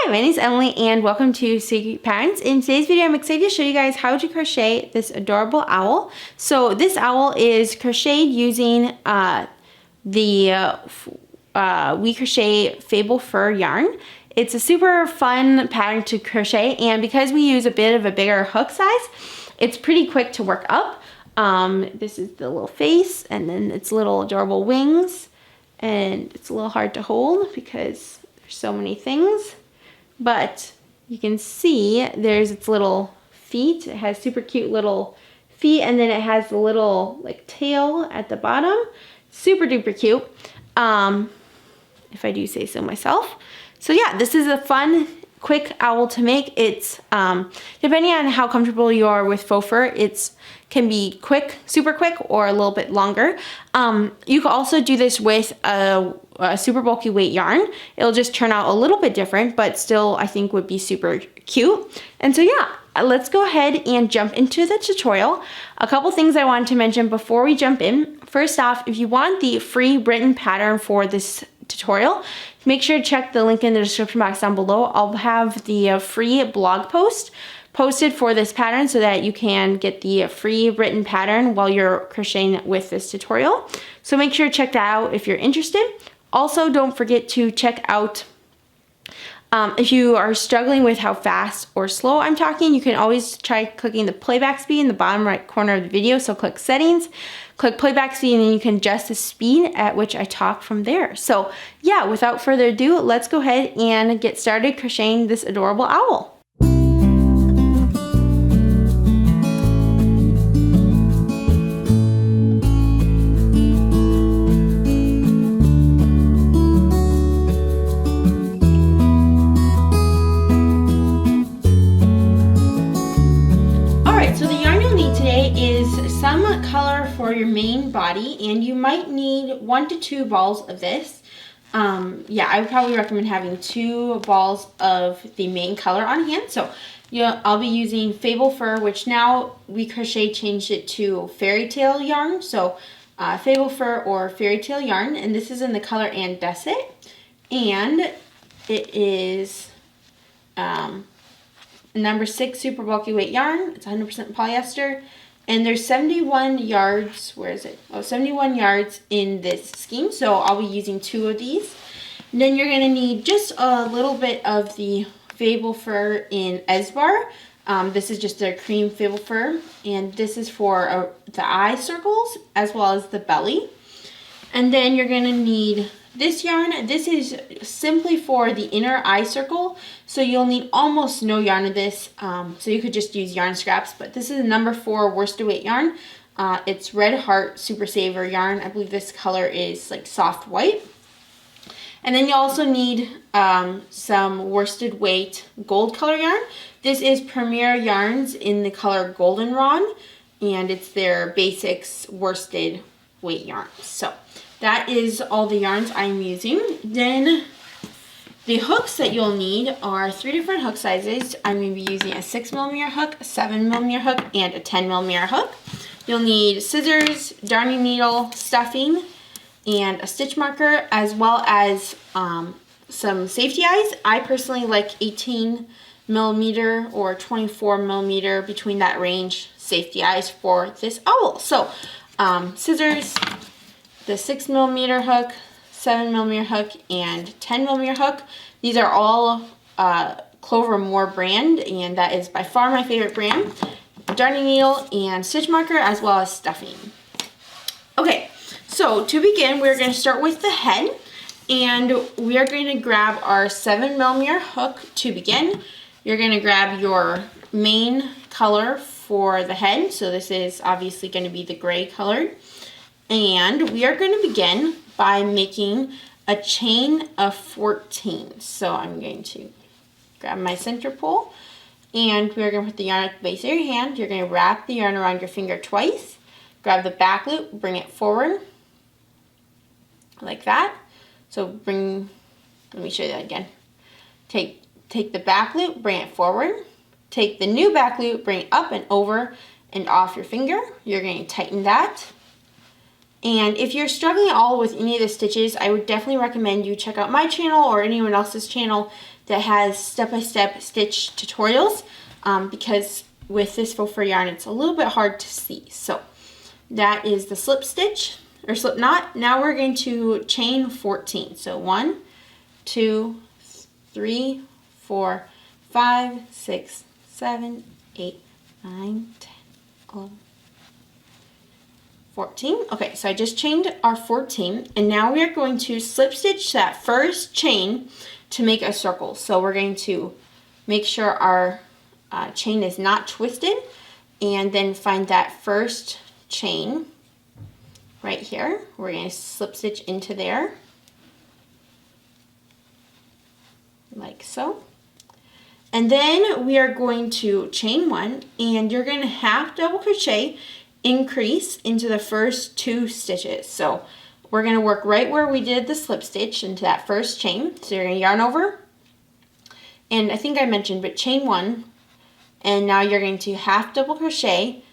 Hi, my name is Emily and welcome to Secret Patterns. In today's video, I'm excited to show you guys how to crochet this adorable owl. So this owl is crocheted using the We Crochet Fable Fur yarn. It's a super fun pattern to crochet, and because we use a bit of a bigger hook size, it's pretty quick to work up. This is the little face, and then its little adorable wings, and it's a little hard to hold because there's so many things. But you can see there's its little feet. It has super cute little feet, and then it has the little like tail at the bottom. Super duper cute, if I do say so myself. So yeah, this is a fun, quick owl to make. It's depending on how comfortable you are with faux fur, it's can be quick, super quick, or a little bit longer. You can also do this with a super bulky weight yarn. It'll just turn out a little bit different, but still I think would be super cute. And so yeah, let's go ahead and jump into the tutorial. A couple things I wanted to mention before we jump in. First off, if you want the free written pattern for this tutorial, make sure to check the link in the description box down below. I'll have the free blog post posted for this pattern so that you can get the free written pattern while you're crocheting with this tutorial. So make sure to check that out if you're interested. Also, don't forget to check out if you are struggling with how fast or slow I'm talking, you can always try clicking the playback speed in the bottom right corner of the video. So click settings, click playback speed, and then you can adjust the speed at which I talk from there. So yeah, without further ado, let's go ahead and get started crocheting this adorable owl. Some color for your main body, and you might need 1 to 2 balls of this. Yeah, I would probably recommend having 2 balls of the main color on hand. So I'll be using Fable Fur, which now We Crochet changed it to Fairy Tale yarn. So Fable Fur or Fairy Tale yarn, and this is in the color Andesite, and it is number 6 super bulky weight yarn. It's 100% polyester. And there's 71 yards, where is it? Oh, 71 yards in this skein. So I'll be using 2 of these. And then you're gonna need just a little bit of the Fable Fur in Esbar. This is just their cream Fable Fur. And this is for the eye circles as well as the belly. And then you're gonna need this yarn. This is simply for the inner eye circle, so you'll need almost no yarn of this, so you could just use yarn scraps, but this is a number 4 worsted weight yarn. It's Red Heart Super Saver yarn. I believe this color is like soft white. And then you also need some worsted weight gold color yarn. This is Premier Yarns in the color Goldenrod, and it's their basics worsted weight yarn. So that is all the yarns I'm using. Then the hooks that you'll need are 3 different hook sizes. I'm going to be using a 6mm hook, a 7mm hook, and a 10mm hook. You'll need scissors, darning needle, stuffing, and a stitch marker, as well as some safety eyes. I personally like 18mm or 24mm, between that range, safety eyes for this owl. So scissors, the 6mm hook, 7mm hook, and 10mm hook. These are all Clover Moore brand, and that is by far my favorite brand. Darning needle and stitch marker, as well as stuffing. Okay, so to begin, we're going to start with the head, and we are going to grab our 7mm hook to begin. You're going to grab your main color for the head, so this is obviously going to be the gray color. And we are going to begin by making a chain of 14. So I'm going to grab my center pole, and we're going to put the yarn at the base of your hand. You're going to wrap the yarn around your finger twice, grab the back loop, bring it forward like that. So let me show you that again. Take the back loop, bring it forward. Take the new back loop, bring it up and over and off your finger. You're going to tighten that. And if you're struggling at all with any of the stitches, I would definitely recommend you check out my channel or anyone else's channel that has step-by-step stitch tutorials because with this faux fur yarn it's a little bit hard to see. So that is the slip stitch or slip knot. Now we're going to chain 14. So 1, 2, 3, 4, 5, 6, 7, 8, 9, 10, 11, 14. Okay, so I just chained our 14, and now we are going to slip stitch that first chain to make a circle. So we're going to make sure our chain is not twisted, and then find that first chain right here. We're going to slip stitch into there like so. And then we are going to chain 1, and you're going to half double crochet increase into the first 2 stitches. So we're going to work right where we did the slip stitch into that first chain. So you're going to yarn over, and I think I mentioned, but chain 1, and now you're going to half double crochet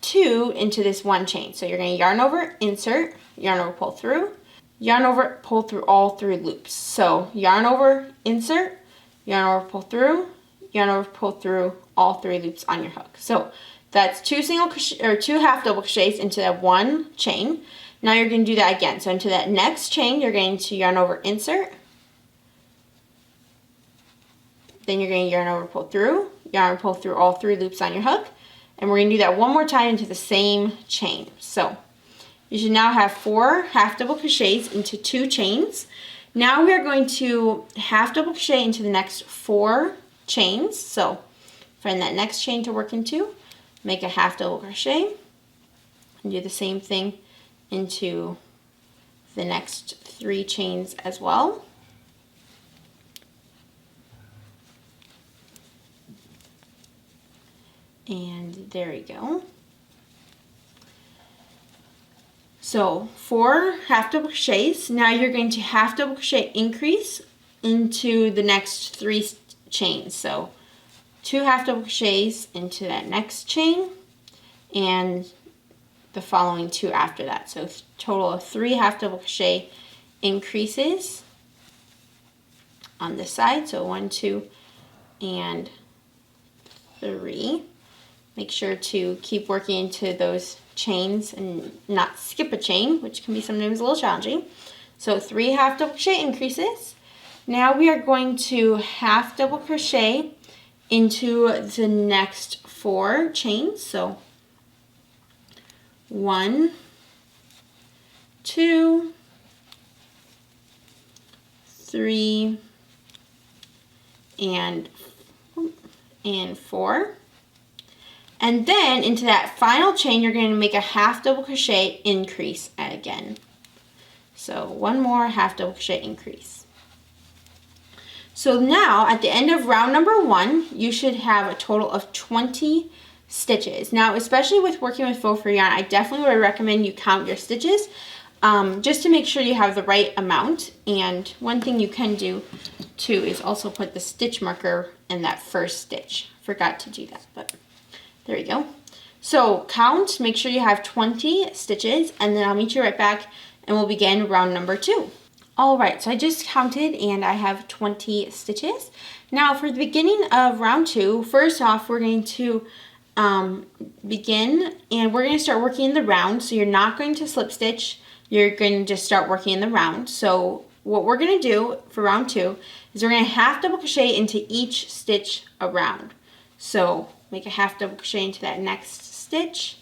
2 into this 1 chain. So you're going to yarn over, insert, yarn over, pull through, yarn over, pull through all 3 loops. So yarn over, insert, yarn over, pull through, yarn over, pull through all 3 loops on your hook. So that's 2 single crochet or 2 half double crochets into that 1 chain. Now you're going to do that again. So into that next chain, you're going to yarn over, insert, then you're going to yarn over, pull through, yarn, pull through all 3 loops on your hook, and we're going to do that one more time into the same chain. So you should now have 4 half double crochets into 2 chains. Now we are going to half double crochet into the next 4 chains. So find that next chain to work into, make a half double crochet, and do the same thing into the next 3 chains as well. And there we go. So 4 half double crochets. Now you're going to half double crochet increase into the next 3 chains. So 2 half double crochets into that next chain, and the following 2 after that. So total of 3 half double crochet increases on this side. So 1, 2, and 3. Make sure to keep working into those chains and not skip a chain, which can be sometimes a little challenging. So 3 half double crochet increases. Now we are going to half double crochet into the next 4 chains. So 1, 2, 3, and 4. And then into that final chain, you're going to make a half double crochet increase again. So 1 more half double crochet increase. So now at the end of round number 1, you should have a total of 20 stitches. Now, especially with working with faux fur yarn, I definitely would recommend you count your stitches just to make sure you have the right amount. And one thing you can do too is also put the stitch marker in that first stitch. Forgot to do that, but there you go. So count, make sure you have 20 stitches, and then I'll meet you right back and we'll begin round number 2. Alright, so I just counted and I have 20 stitches. Now for the beginning of round 2, first off we're going to begin, and we're going to start working in the round. So you're not going to slip stitch, you're going to just start working in the round. So what we're going to do for round 2 is we're going to half double crochet into each stitch around. So make a half double crochet into that next stitch,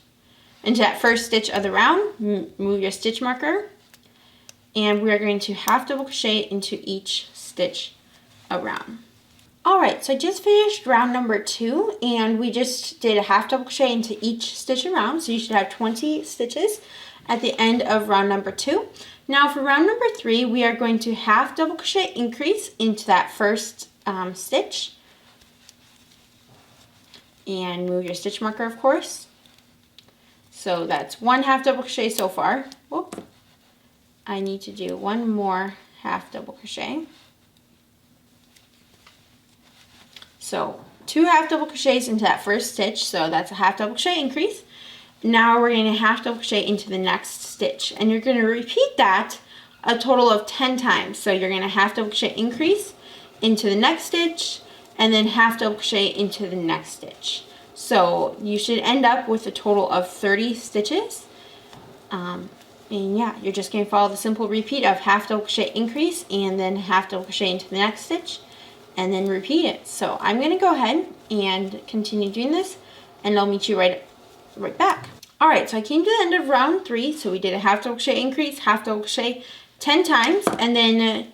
into that first stitch of the round, move your stitch marker, and we are going to half double crochet into each stitch around. Alright, so I just finished round number 2, and we just did a half double crochet into each stitch around, so you should have 20 stitches at the end of round number 2. Now for round number 3, we are going to half double crochet increase into that first stitch, and move your stitch marker, of course. So that's 1 half double crochet so far. Whoop. I need to do 1 more half double crochet. So 2 half double crochets into that first stitch, so that's a half double crochet increase. Now we're going to half double crochet into the next stitch, and you're going to repeat that a total of 10 times. So you're going to half double crochet increase into the next stitch, and then half double crochet into the next stitch. So you should end up with a total of 30 stitches. And yeah, you're just going to follow the simple repeat of half double crochet increase and then half double crochet into the next stitch and then repeat it. So I'm going to go ahead and continue doing this, and I'll meet you right back. Alright, so I came to the end of round 3, so we did a half double crochet increase, half double crochet 10 times, and then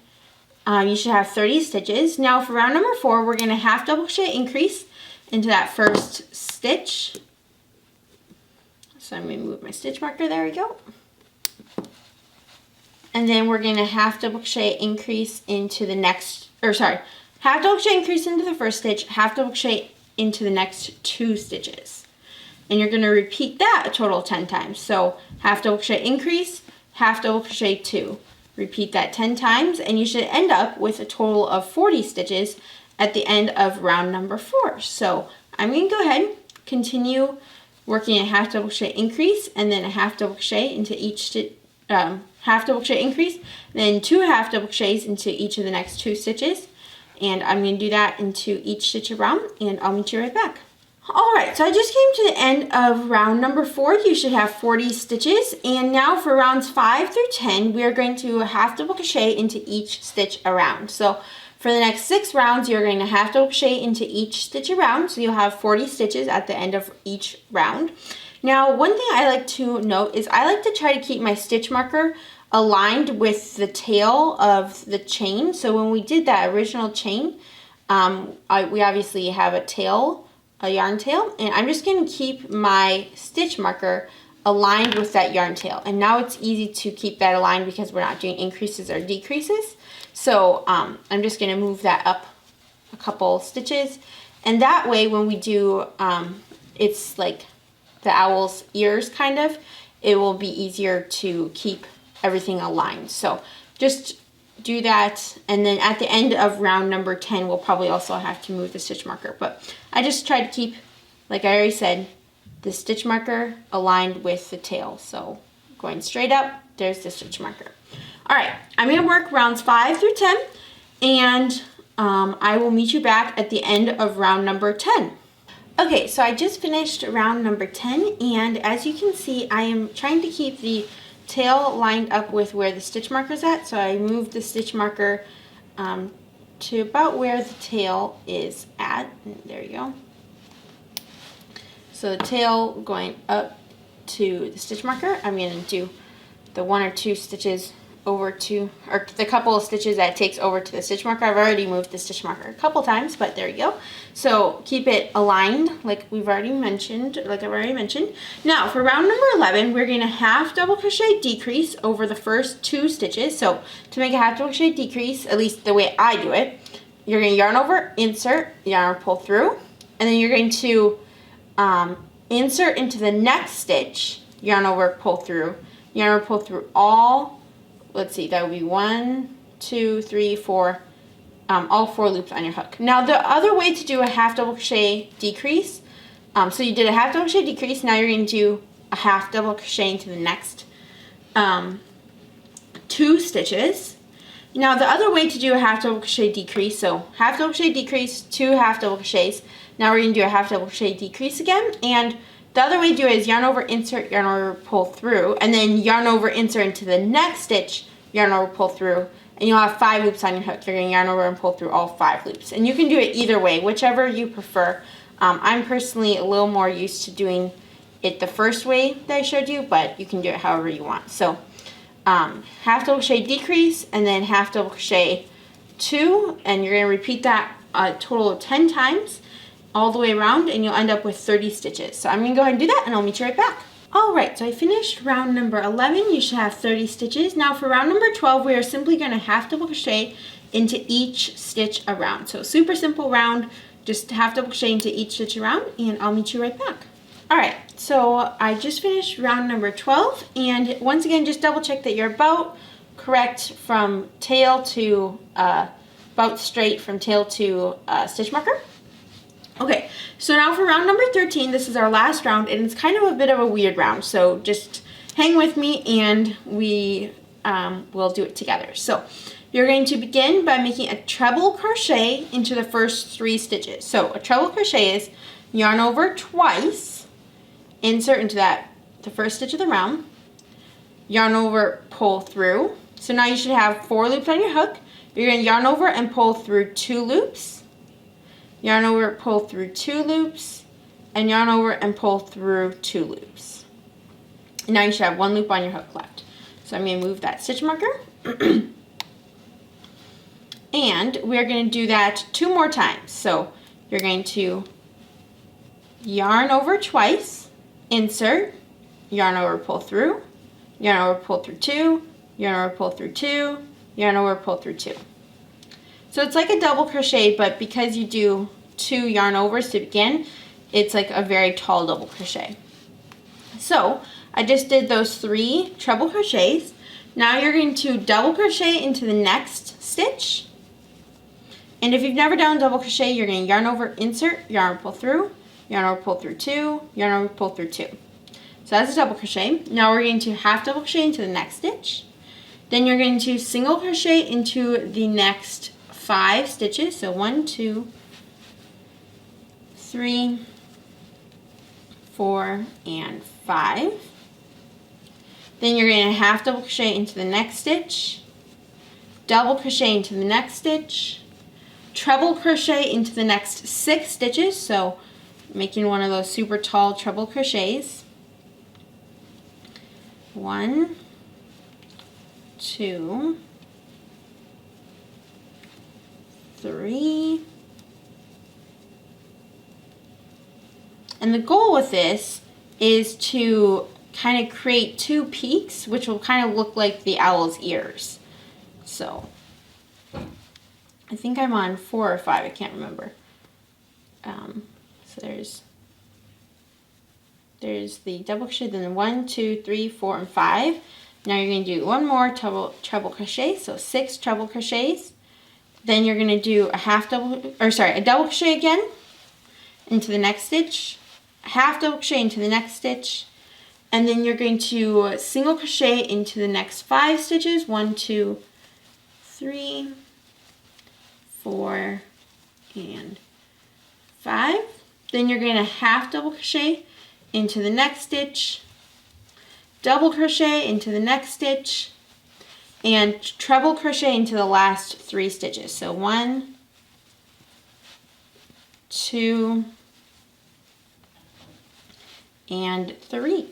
you should have 30 stitches. Now for round number 4, we're going to half double crochet increase into that first stitch. So I'm going to move my stitch marker, there we go. And then we're going to half double crochet increase into the next, half double crochet increase into the first stitch, half double crochet into the next 2 stitches. And you're going to repeat that a total of 10 times. So half double crochet increase, half double crochet 2. Repeat that 10 times, and you should end up with a total of 40 stitches at the end of round number 4. So I'm going to go ahead, continue working a half double crochet increase, and then a half double crochet into each stitch. Half double crochet increase, then 2 half double crochets into each of the next 2 stitches, and I'm going to do that into each stitch around, and I'll meet you right back. Alright, so I just came to the end of round number 4. You should have 40 stitches, and now for rounds 5 through 10, we are going to half double crochet into each stitch around. So for the next 6 rounds, you're going to half double crochet into each stitch around, so you'll have 40 stitches at the end of each round. Now, one thing I like to note is I like to try to keep my stitch marker aligned with the tail of the chain. So when we did that original chain, we obviously have a tail, a yarn tail, and I'm just going to keep my stitch marker aligned with that yarn tail. And now it's easy to keep that aligned because we're not doing increases or decreases. So I'm just going to move that up a couple stitches, and that way when we do, it's like the owl's ears kind of, it will be easier to keep everything aligned. So just do that, and then at the end of round number 10 we'll probably also have to move the stitch marker, but I just try to keep, like I already said, the stitch marker aligned with the tail. So going straight up, there's the stitch marker. Alright, I'm going to work rounds 5 through 10, and I will meet you back at the end of round number 10. Okay, so I just finished round number 10, and as you can see, I am trying to keep the tail lined up with where the stitch marker is at. So I moved the stitch marker to about where the tail is at. There you go. So the tail going up to the stitch marker. I'm going to do the 1 or 2 stitches over to, or the couple of stitches that it takes over to the stitch marker. I've already moved the stitch marker a couple times, but there you go. So keep it aligned like I've already mentioned. Now for round number 11, we're going to half double crochet decrease over the first 2 stitches. So to make a half double crochet decrease, at least the way I do it, you're going to yarn over, insert, yarn over, pull through, and then you're going to insert into the next stitch, yarn over, pull through, yarn over, pull through all, let's see, that would be 1, 2, 3, 4, all 4 loops on your hook. Now the other way to do a half double crochet decrease, so you did a half double crochet decrease, now you're going to do a half double crochet into the next 2 stitches. Now the other way to do a half double crochet decrease, so half double crochet decrease, 2 half double crochets, now we're going to do a half double crochet decrease again, and the other way to do it is yarn over, insert, yarn over, pull through, and then yarn over, insert into the next stitch, yarn over, pull through, and you'll have 5 loops on your hook. You're going to yarn over and pull through all 5 loops. And you can do it either way, whichever you prefer. I'm personally a little more used to doing it the first way that I showed you, but you can do it however you want. So half double crochet decrease, and then half double crochet 2, and you're going to repeat that a total of 10 times. All the way around, and you'll end up with 30 stitches. So I'm going to go ahead and do that, and I'll meet you right back. Alright, so I finished round number 11. You should have 30 stitches. Now for round number 12, we are simply going to half double crochet into each stitch around. So super simple round, just half double crochet into each stitch around, and I'll meet you right back. Alright, so I just finished round number 12, and once again, just double check that you're about correct from tail to, about straight from tail to stitch marker. Okay, so now for round number 13, this is our last round, and it's kind of a bit of a weird round, so just hang with me and we will do it together. So you're going to begin by making a treble crochet into the first 3 stitches. So a treble crochet is yarn over twice, insert into the first stitch of the round, yarn over, pull through. So now you should have 4 loops on your hook. You're going to yarn over and pull through 2 loops, yarn over, pull through 2 loops, and yarn over and pull through 2 loops. And now you should have 1 loop on your hook left. So I'm going to move that stitch marker. And we're going to do that 2 more times. So you're going to yarn over twice, insert, yarn over, pull through, yarn over, pull through 2, yarn over, pull through 2, yarn over, pull through 2. So it's like a double crochet, but because you do 2 yarn overs to begin, it's like a very tall double crochet. So I just did those 3 treble crochets. Now you're going to double crochet into the next stitch. And if you've never done double crochet, you're going to yarn over, insert, yarn over, pull through, yarn over, pull through 2, yarn over, pull through 2. So that's a double crochet. Now we're going to half double crochet into the next stitch. Then you're going to single crochet into the next 5 stitches. So 1, 2, 3, 4, and 5. Then you're going to half double crochet into the next stitch, double crochet into the next stitch, treble crochet into the next 6 stitches, so making one of those super tall treble crochets. 1, 2, 3. And the goal with this is to kind of create 2 peaks, which will kind of look like the owl's ears. So I think I'm on 4 or 5, I can't remember. So there's the double crochet, then 1, 2, 3, 4, and 5. Now you're going to do 1 more treble crochet, so 6 treble crochets. Then you're going to do a double crochet again into the next stitch, a half double crochet into the next stitch, and then you're going to single crochet into the next 5 stitches, 1, 2, 3, 4, and 5. Then you're going to half double crochet into the next stitch, double crochet into the next stitch, and treble crochet into the last 3 stitches. So 1, 2, and 3.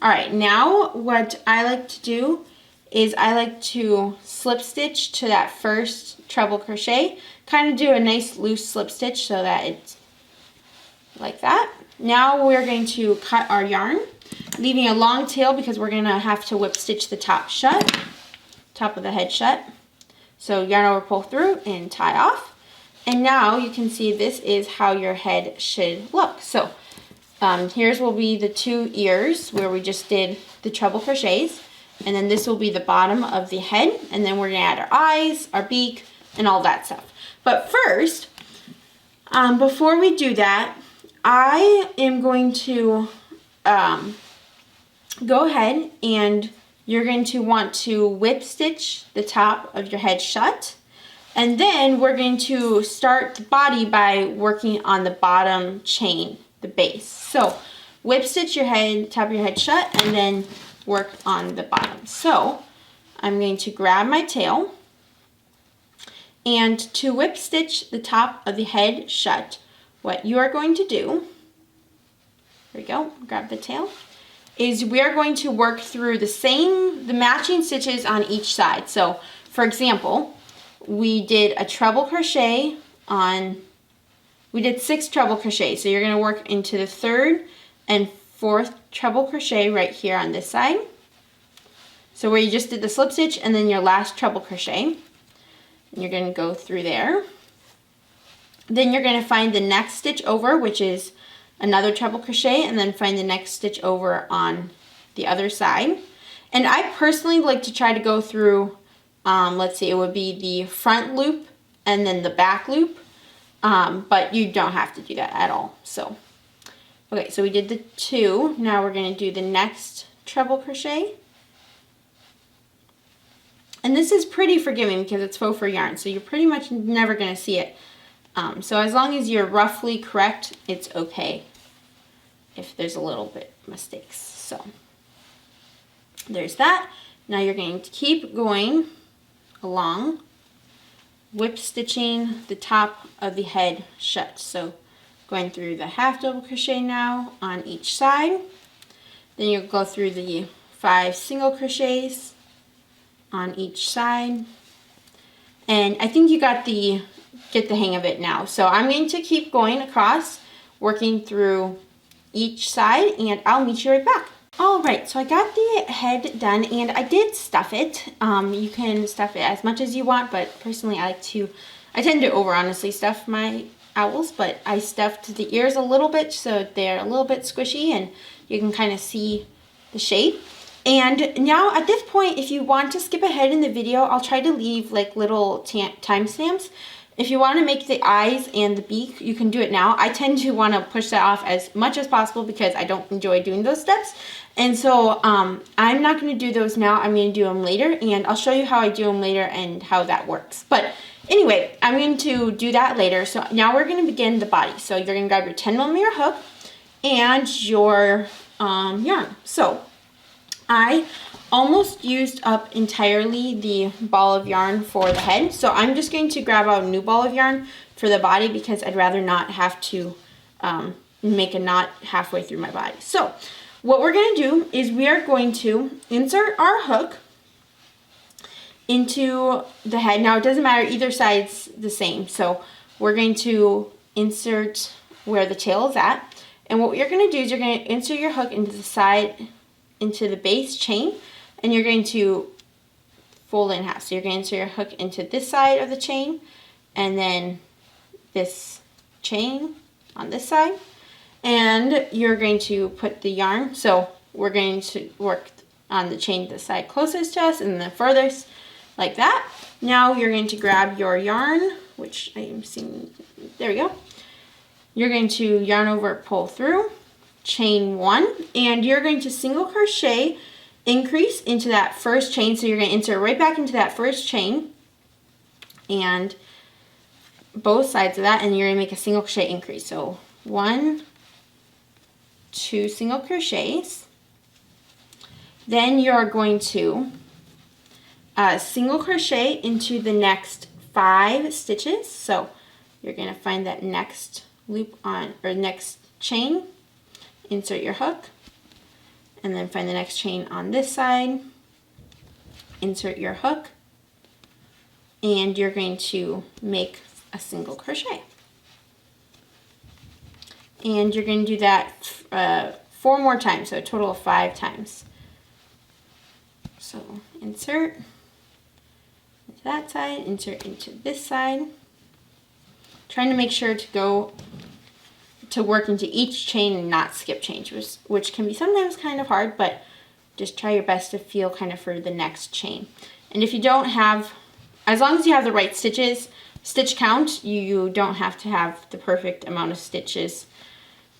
Alright, now what I like to do is I like to slip stitch to that first treble crochet, kind of do a nice loose slip stitch so that it's like that. Now we're going to cut our yarn, leaving a long tail because we're going to have to whip stitch the top shut, top of the head shut. So yarn over, pull through, and tie off. And now you can see this is how your head should look. So here's will be the 2 ears where we just did the treble crochets. And then this will be the bottom of the head. And then we're going to add our eyes, our beak, and all that stuff. But first, before we do that, I am going to go ahead and you're going to want to whip stitch the top of your head shut. And then we're going to start the body by working on the bottom chain, the base. So whip stitch your head, top of your head shut, and then work on the bottom. So I'm going to grab my tail, and to whip stitch the top of the head shut, what you are going to do, there we go, grab the tail, is we are going to work through the matching stitches on each side. So for example, we did a treble crochet we did 6 treble crochets. So you're going to work into the 3rd and 4th treble crochet right here on this side. So where you just did the slip stitch and then your last treble crochet. And you're going to go through there. Then you're going to find the next stitch over, which is another treble crochet, and then find the next stitch over on the other side. And I personally like to try to go through, let's see, it would be the front loop and then the back loop, but you don't have to do that at all. So, okay, so we did the 2. Now we're going to do the next treble crochet. And this is pretty forgiving because it's faux fur yarn, so you're pretty much never going to see it. So as long as you're roughly correct, it's okay if there's a little bit mistakes. So there's that. Now you're going to keep going along, whip stitching the top of the head shut. So going through the half double crochet now on each side. Then you'll go through the 5 single crochets on each side. And I think you get the hang of it now. So I'm going to keep going across, working through each side, and I'll meet you right back. Alright, so I got the head done, and I did stuff it. You can stuff it as much as you want, but personally I tend to honestly stuff my owls, but I stuffed the ears a little bit so they're a little bit squishy and you can kind of see the shape. And now at this point, if you want to skip ahead in the video, I'll try to leave like little timestamps. If you want to make the eyes and the beak, you can do it now. I tend to want to push that off as much as possible because I don't enjoy doing those steps. And so I'm not going to do those now. I'm going to do them later, and I'll show you how I do them later and how that works. But anyway, I'm going to do that later. So now we're going to begin the body. So you're going to grab your 10mm hook and your yarn. So I almost used up entirely the ball of yarn for the head. So I'm just going to grab out a new ball of yarn for the body because I'd rather not have to make a knot halfway through my body. So what we're going to do is we are going to insert our hook into the head. Now it doesn't matter, either side's the same. So we're going to insert where the tail is at. And what you're going to do is you're going to insert your hook into the side, into the base chain, and you're going to fold it in half. So you're going to insert your hook into this side of the chain, and then this chain on this side, and you're going to put the yarn. So we're going to work on the chain the side closest to us and the furthest, like that. Now you're going to grab your yarn, which I am seeing, there we go. You're going to yarn over, pull through, chain 1, and you're going to single crochet increase into that first chain. So you're going to insert right back into that first chain and both sides of that, and you're going to make a single crochet increase. So 1, 2 single crochets. Then you're going to single crochet into the next 5 stitches. So you're going to find that next loop on, or next chain, insert your hook, and then find the next chain on this side, insert your hook, and you're going to make a single crochet. And you're going to do that 4 more times, so a total of 5 times. So insert into that side, insert into this side. Trying to make sure to work into each chain and not skip chains, which can be sometimes kind of hard, but just try your best to feel kind of for the next chain. And if you don't have, as long as you have the right stitch count, you don't have to have the perfect amount of stitches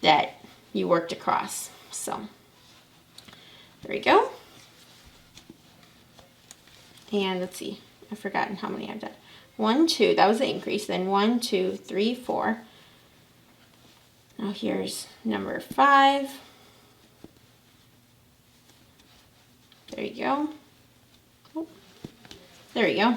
that you worked across. So there we go. And let's see, I've forgotten how many I've done. 1, 2, that was the increase. Then 1, 2, 3, 4. Now here's number 5. There you go. Oh, there we go.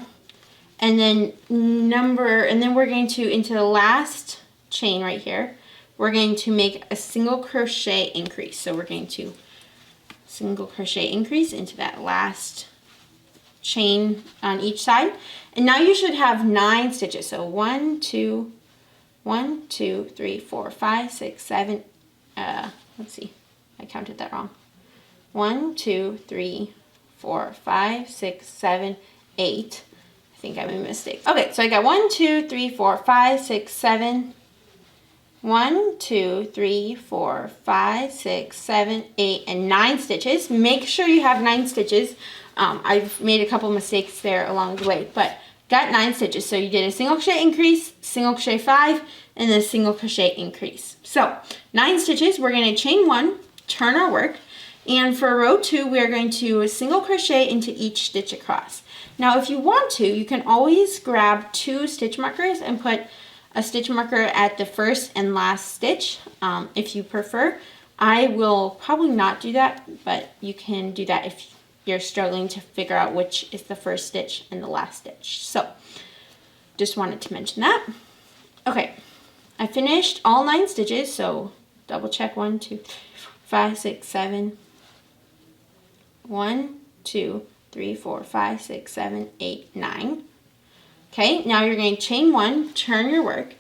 And then we're going to, into the last chain right here, we're going to make a single crochet increase. So we're going to single crochet increase into that last chain on each side. And now you should have 9 stitches. So 1, 2, 3, 4, 5, 6, 7. Let's see, I counted that wrong. 1, 2, 3, 4, 5, 6, 7, 8. I think I made a mistake. Okay, so I got 1, 2, 3, 4, 5, 6, 7. 1, 2, 3, 4, 5, 6, 7, 8, and 9 stitches. Make sure you have 9 stitches. I've made a couple mistakes there along the way, but got 9 stitches. So you did a single crochet increase, single crochet 5, and then a single crochet increase. So 9 stitches, we're going to chain 1, turn our work, and for row 2 we are going to single crochet into each stitch across. Now if you want to, you can always grab 2 stitch markers and put a stitch marker at the first and last stitch if you prefer. I will probably not do that, but you can do that if you're struggling to figure out which is the first stitch and the last stitch. So just wanted to mention that. Okay, I finished all 9 stitches, so double check 1, 2, 3, 4, 5, 6, 7. 1, 2, 3, 4, 5, 6, 7, 8, 9. Okay, now you're going to chain 1, turn your work.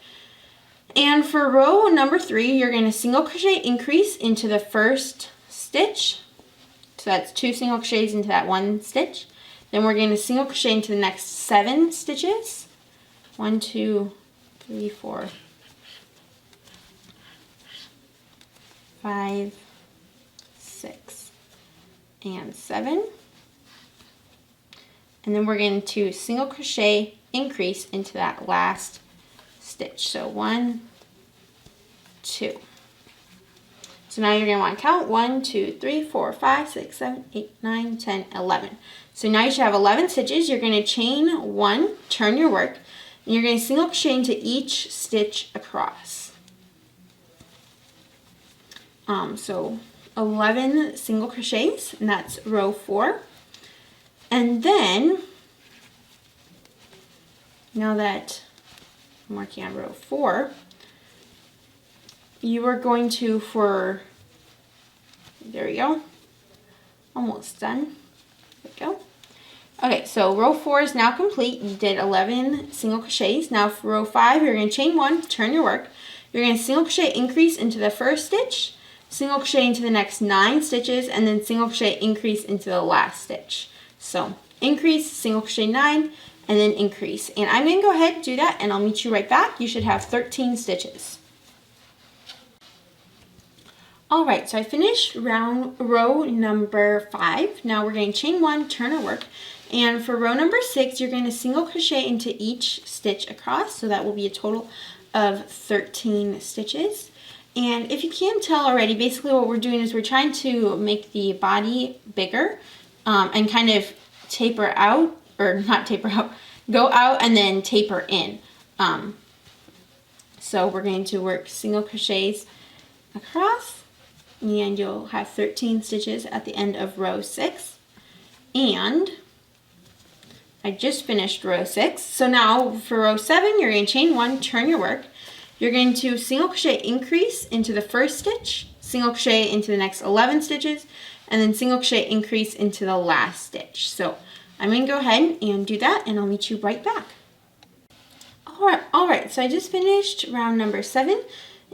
And for row number 3, you're going to single crochet increase into the first stitch. So that's 2 single crochets into that 1 stitch. Then we're going to single crochet into the next 7 stitches. 1, 2, 3, 4, 5, 6, and 7. And then we're going to single crochet increase into that last stitch. So 1, 2. So now you're going to want to count 1, 2, 3, 4, 5, 6, 7, 8, 9, 10, 11. So now you should have 11 stitches. You're going to chain 1, turn your work, and you're going to single crochet into each stitch across. So 11 single crochets, and that's row 4. And then, now that I'm working on row 4, you are going to, there we go, almost done, there we go. Okay, so row 4 is now complete. You did 11 single crochets. Now for row 5, you're going to chain 1, turn your work. You're going to single crochet increase into the first stitch, single crochet into the next 9 stitches, and then single crochet increase into the last stitch. So increase, single crochet 9, and then increase. And I'm going to go ahead and do that, and I'll meet you right back. You should have 13 stitches. All right, so I finished row number 5. Now we're going to chain 1, turn our work. And for row number 6, you're going to single crochet into each stitch across. So that will be a total of 13 stitches. And if you can't tell already, basically what we're doing is we're trying to make the body bigger and kind of taper out, or not taper out, go out and then taper in. So we're going to work single crochets across, and you'll have 13 stitches at the end of row 6. And I just finished row 6. So now for row 7, you're going to chain 1, turn your work. You're going to single crochet increase into the first stitch, single crochet into the next 11 stitches, and then single crochet increase into the last stitch. So I'm going to go ahead and do that, and I'll meet you right back. All right, so I just finished round number 7,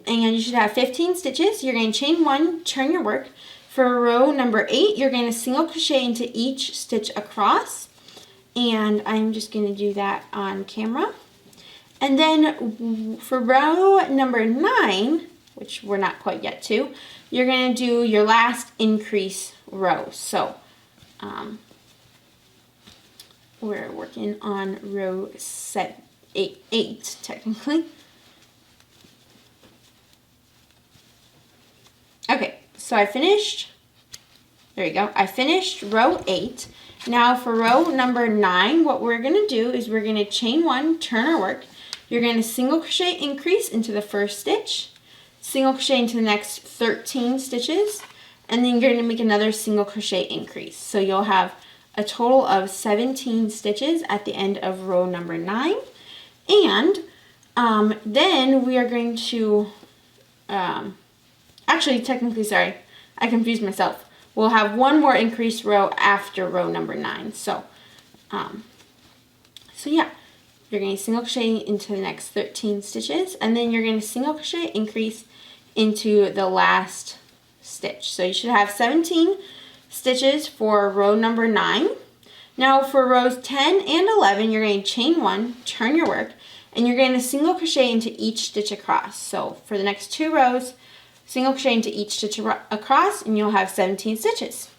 and you should have 15 stitches. You're going to chain 1, turn your work. For row number 8, you're going to single crochet into each stitch across, and I'm just going to do that on camera. And then for row number 9, which we're not quite yet to, you're going to do your last increase row. So we're working on row 8 technically. Okay, so I finished, there you go, I finished row 8. Now for row number 9, what we're going to do is we're going to chain 1, turn our work. You're going to single crochet increase into the first stitch, single crochet into the next 13 stitches, and then you're going to make another single crochet increase. So you'll have a total of 17 stitches at the end of row number 9. And then we are going to, actually technically, sorry, I confused myself. We'll have one more increase row after row number 9. So yeah. You're going to single crochet into the next 13 stitches, and then you're going to single crochet increase into the last stitch. So you should have 17 stitches for row number 9. Now for rows 10 and 11, you're going to chain 1, turn your work, and you're going to single crochet into each stitch across. So for the next 2 rows, single crochet into each stitch across, and you'll have 17 stitches.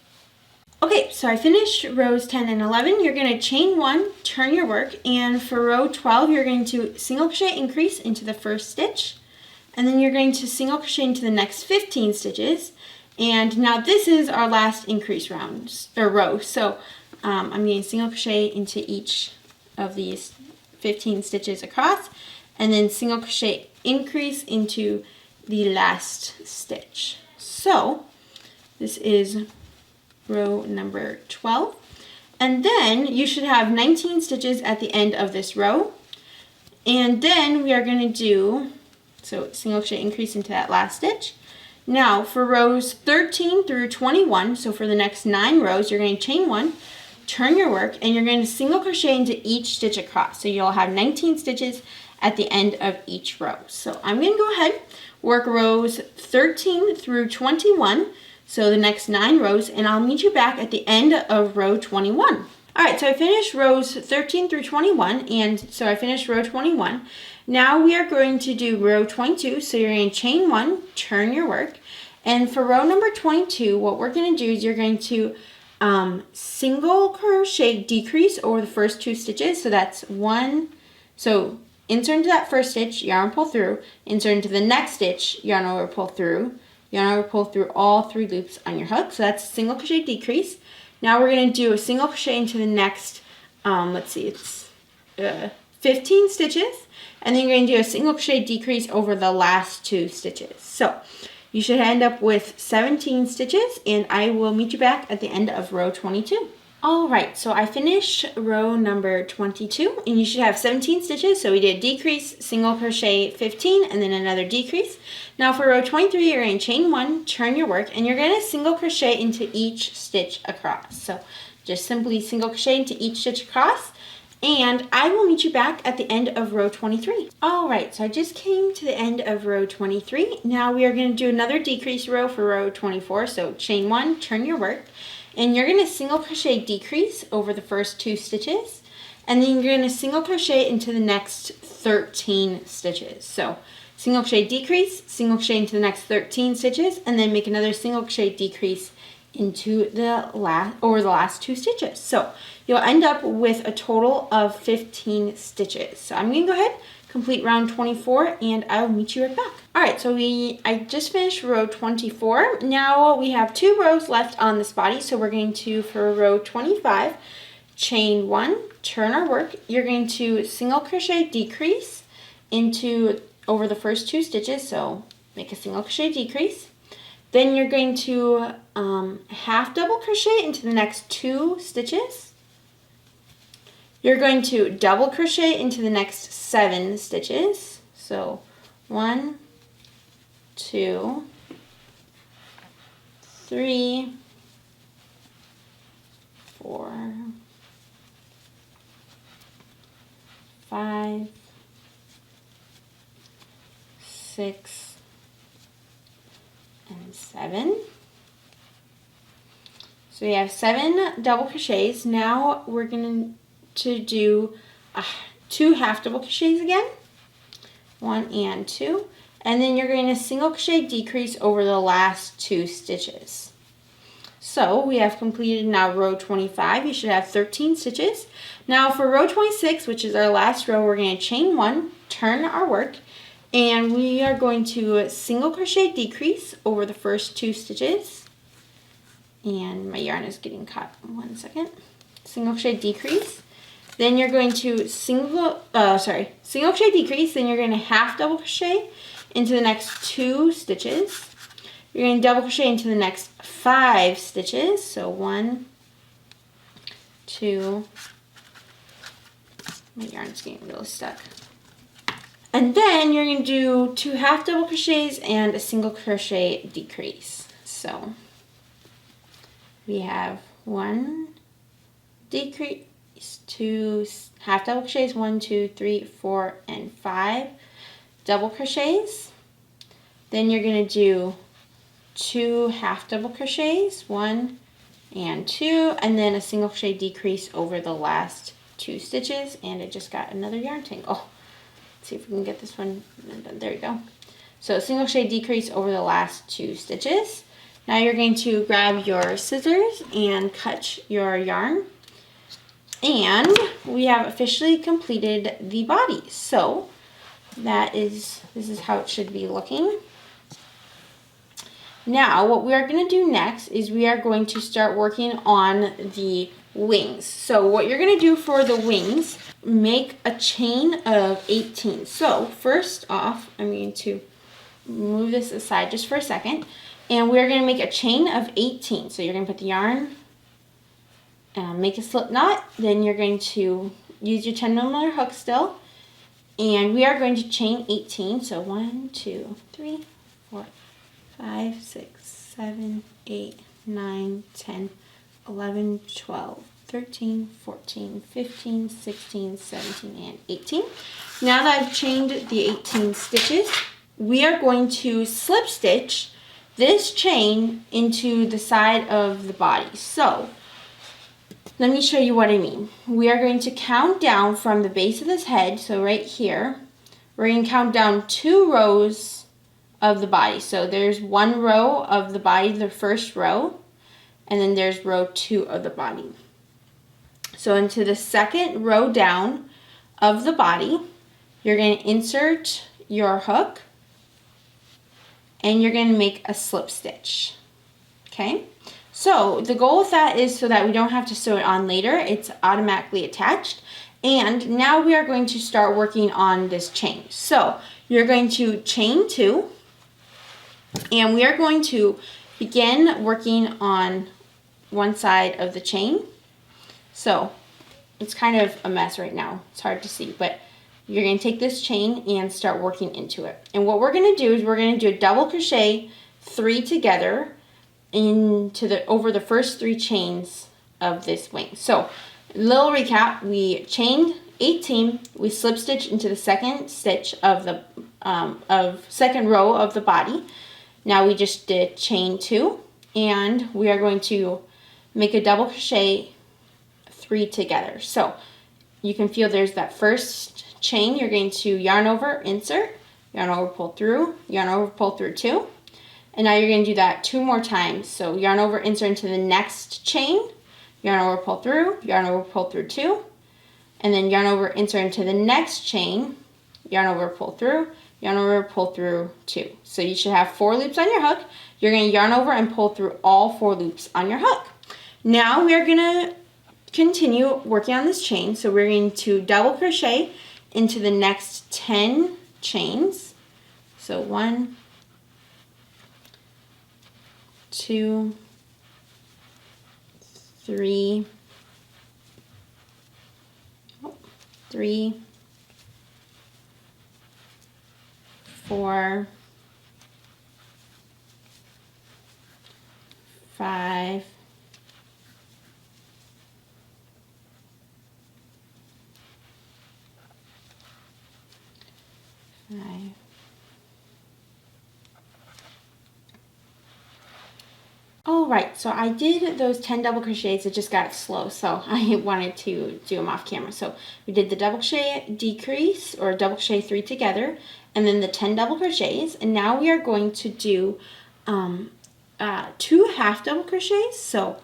Okay, so I finished rows 10 and 11. You're going to chain 1, turn your work, and for row 12, you're going to single crochet increase into the first stitch, and then you're going to single crochet into the next 15 stitches. And now this is our last increase row. So I'm going to single crochet into each of these 15 stitches across, and then single crochet increase into the last stitch. So this is row number 12. And then you should have 19 stitches at the end of this row. And then we are going to do, so single crochet increase into that last stitch. Now for rows 13 through 21, so for the next 9 rows, you're going to chain 1, turn your work, and you're going to single crochet into each stitch across. So you'll have 19 stitches at the end of each row. So I'm going to go ahead, work rows 13 through 21, so the next 9 rows, and I'll meet you back at the end of row 21. Alright, so I finished rows 13 through 21, and so I finished row 21. Now we are going to do row 22, so you're going to chain 1, turn your work, and for row number 22, what we're going to do is you're going to single crochet decrease over the first 2 stitches, so that's 1, so insert into that first stitch, yarn pull through, insert into the next stitch, yarn over pull through, yarn over pull through all 3 loops on your hook, so that's single crochet decrease. Now we're going to do a single crochet into the next, let's see, it's 15 stitches, and then you're going to do a single crochet decrease over the last 2 stitches. So you should end up with 17 stitches, and I will meet you back at the end of row 22. Alright, so I finished row number 22, and you should have 17 stitches. So we did decrease, single crochet 15, and then another decrease. Now for row 23, you're going to chain 1, turn your work, and you're going to single crochet into each stitch across. So just simply single crochet into each stitch across, and I will meet you back at the end of row 23. Alright, so I just came to the end of row 23. Now we are going to do another decrease row for row 24. So chain 1, turn your work, and you're going to single crochet decrease over the first 2 stitches, and then you're going to single crochet into the next 13 stitches. So single crochet decrease, single crochet into the next 13 stitches, and then make another single crochet decrease into the last 2 stitches. So you'll end up with a total of 15 stitches. So I'm going to go ahead, complete round 24, and I will meet you right back. Alright, so I just finished row 24. Now we have 2 rows left on this body, so we're going to, for row 25, chain 1, turn our work. You're going to single crochet decrease into over the first 2 stitches, so make a single crochet decrease. Then you're going to half double crochet into the next 2 stitches. You're going to double crochet into the next 7 stitches. So 1, 2, 3, 4, 5, 6, and 7. So we have 7 double crochets. Now we're going to do 2 half double crochets again, 1 and 2, and then you're going to single crochet decrease over the last 2 stitches. So we have completed now row 25. You should have 13 stitches. Now for row 26, which is our last row, we're going to chain 1, turn our work, and we are going to single crochet decrease over the first 2 stitches. And my yarn is getting caught. 1 second. Single crochet decrease. Then you're going to single crochet decrease. Then you're going to half double crochet into the next 2 stitches. You're going to double crochet into the next 5 stitches. So 1, 2. My yarn's getting really stuck. And then you're going to do 2 half double crochets and a single crochet decrease. So we have 1 decrease, 2 half double crochets, 1, 2, 3, 4, and 5 double crochets. Then you're going to do 2 half double crochets, 1 and 2, and then a single crochet decrease over the last 2 stitches. And I just got another yarn tangle. See if we can get this one done. There we go. So single crochet decrease over the last 2 stitches. Now you're going to grab your scissors and cut your yarn. And we have officially completed the body. So this is how it should be looking. Now what we are going to do next is we are going to start working on the wings. So what you're gonna do for the wings, make a chain of 18. So first off, I'm going to move this aside just for a second, and we're gonna make a chain of 18. So you're gonna put the yarn, make a slip knot, then you're going to use your 10mm hook still, and we are going to chain 18. So 1, 2, 3, 4, 5, 6, 7, 8, 9, 10, 11, 12, 13, 14, 15, 16, 17, and 18. Now that I've chained the 18 stitches, we are going to slip stitch this chain into the side of the body. So let me show you what I mean. We are going to count down from the base of this head, so right here, we're going to count down 2 rows of the body. So there's 1 row of the body, the first row, and then there's row 2 of the body. So into the second row down of the body, you're going to insert your hook, and you're going to make a slip stitch. Okay? So the goal with that is so that we don't have to sew it on later. It's automatically attached. And now we are going to start working on this chain. So you're going to chain 2, and we are going to begin working on one side of the chain. So it's kind of a mess right now. It's hard to see, but you're going to take this chain and start working into it. And what we're going to do is we're going to do a double crochet 3 together into over the first 3 chains of this wing. So little recap, we chained 18, we slip stitched into the second stitch of the second row of the body. Now we just did chain 2, and we are going to make a double crochet 3 together. So you can feel there's that first chain. You're going to yarn over, insert, yarn over, pull through, yarn over, pull through 2. And now you're going to do that 2 more times. So yarn over, insert into the next chain, yarn over, pull through, yarn over, pull through 2, and then yarn over, insert into the next chain, yarn over, pull through, yarn over, pull through 2. So you should have 4 loops on your hook. You're going to yarn over and pull through all 4 loops on your hook. Now we are going to continue working on this chain. So we're going to double crochet into the next 10 chains. So 1, 2, 3, 4, 5, 5. All right, so I did those 10 double crochets. It just got slow, so I wanted to do them off camera. So we did the double crochet decrease, or double crochet 3 together, and then the 10 double crochets. And now we are going to do 2 half double crochets. So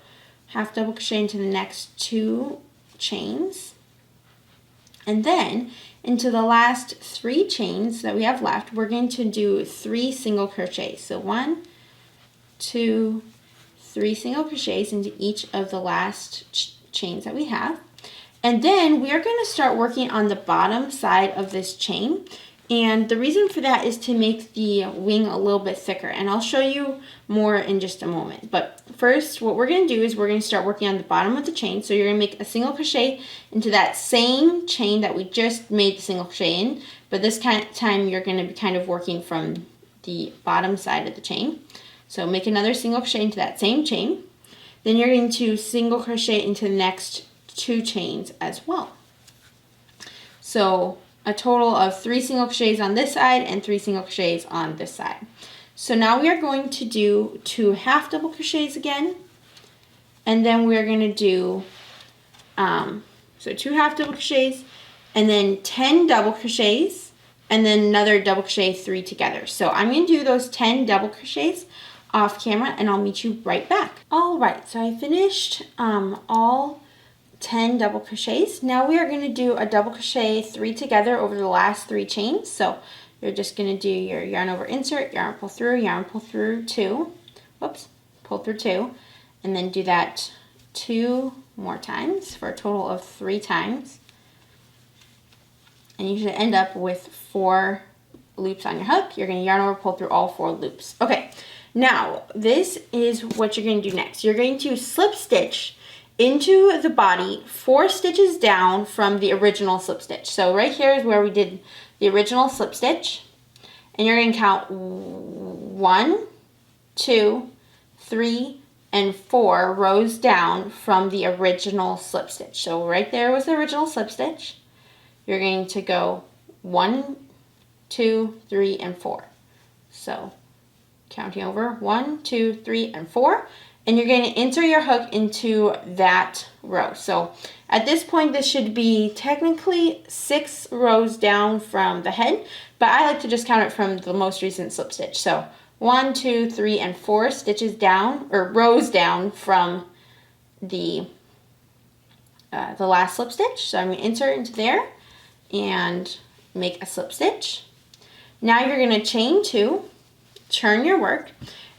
half double crochet into the next 2 chains, and then into the last 3 chains that we have left, we're going to do 3 single crochets. So 1, 2, 3 single crochets into each of the last chains that we have. And then we are going to start working on the bottom side of this chain. And the reason for that is to make the wing a little bit thicker. And I'll show you more in just a moment. But first, what we're going to do is we're going to start working on the bottom of the chain. So you're going to make a single crochet into that same chain that we just made the single crochet in. But this time you're going to be kind of working from the bottom side of the chain. So make another single crochet into that same chain. Then you're going to single crochet into the next 2 chains as well. So a total of 3 single crochets on this side and 3 single crochets on this side. So now we are going to do 2 half double crochets again. And then we are going to do, 2 half double crochets, and then 10 double crochets, and then another double crochet 3 together. So I'm going to do those 10 double crochets off camera, and I'll meet you right back. All right, so I finished all 10 double crochets. Now we are going to do a double crochet 3 together over the last 3 chains. So you're just going to do your yarn over, insert, yarn pull through 2, whoops, pull through 2, and then do that 2 more times for a total of 3 times. And you should end up with 4 loops on your hook. You're going to yarn over, pull through all 4 loops. Okay, now this is what you're going to do next. You're going to slip stitch into the body 4 stitches down from the original slip stitch. So right here is where we did the original slip stitch. And you're going to count 1, 2, 3, and 4 rows down from the original slip stitch. So right there was the original slip stitch. You're going to go 1, 2, 3, and 4. So counting over 1, 2, 3, and 4. And you're going to enter your hook into that row. So at this point, this should be technically 6 rows down from the head, but I like to just count it from the most recent slip stitch. So 1, 2, 3, and 4 stitches down, or rows down from the last slip stitch. So I'm going to insert into there and make a slip stitch. Now you're going to chain 2, turn your work,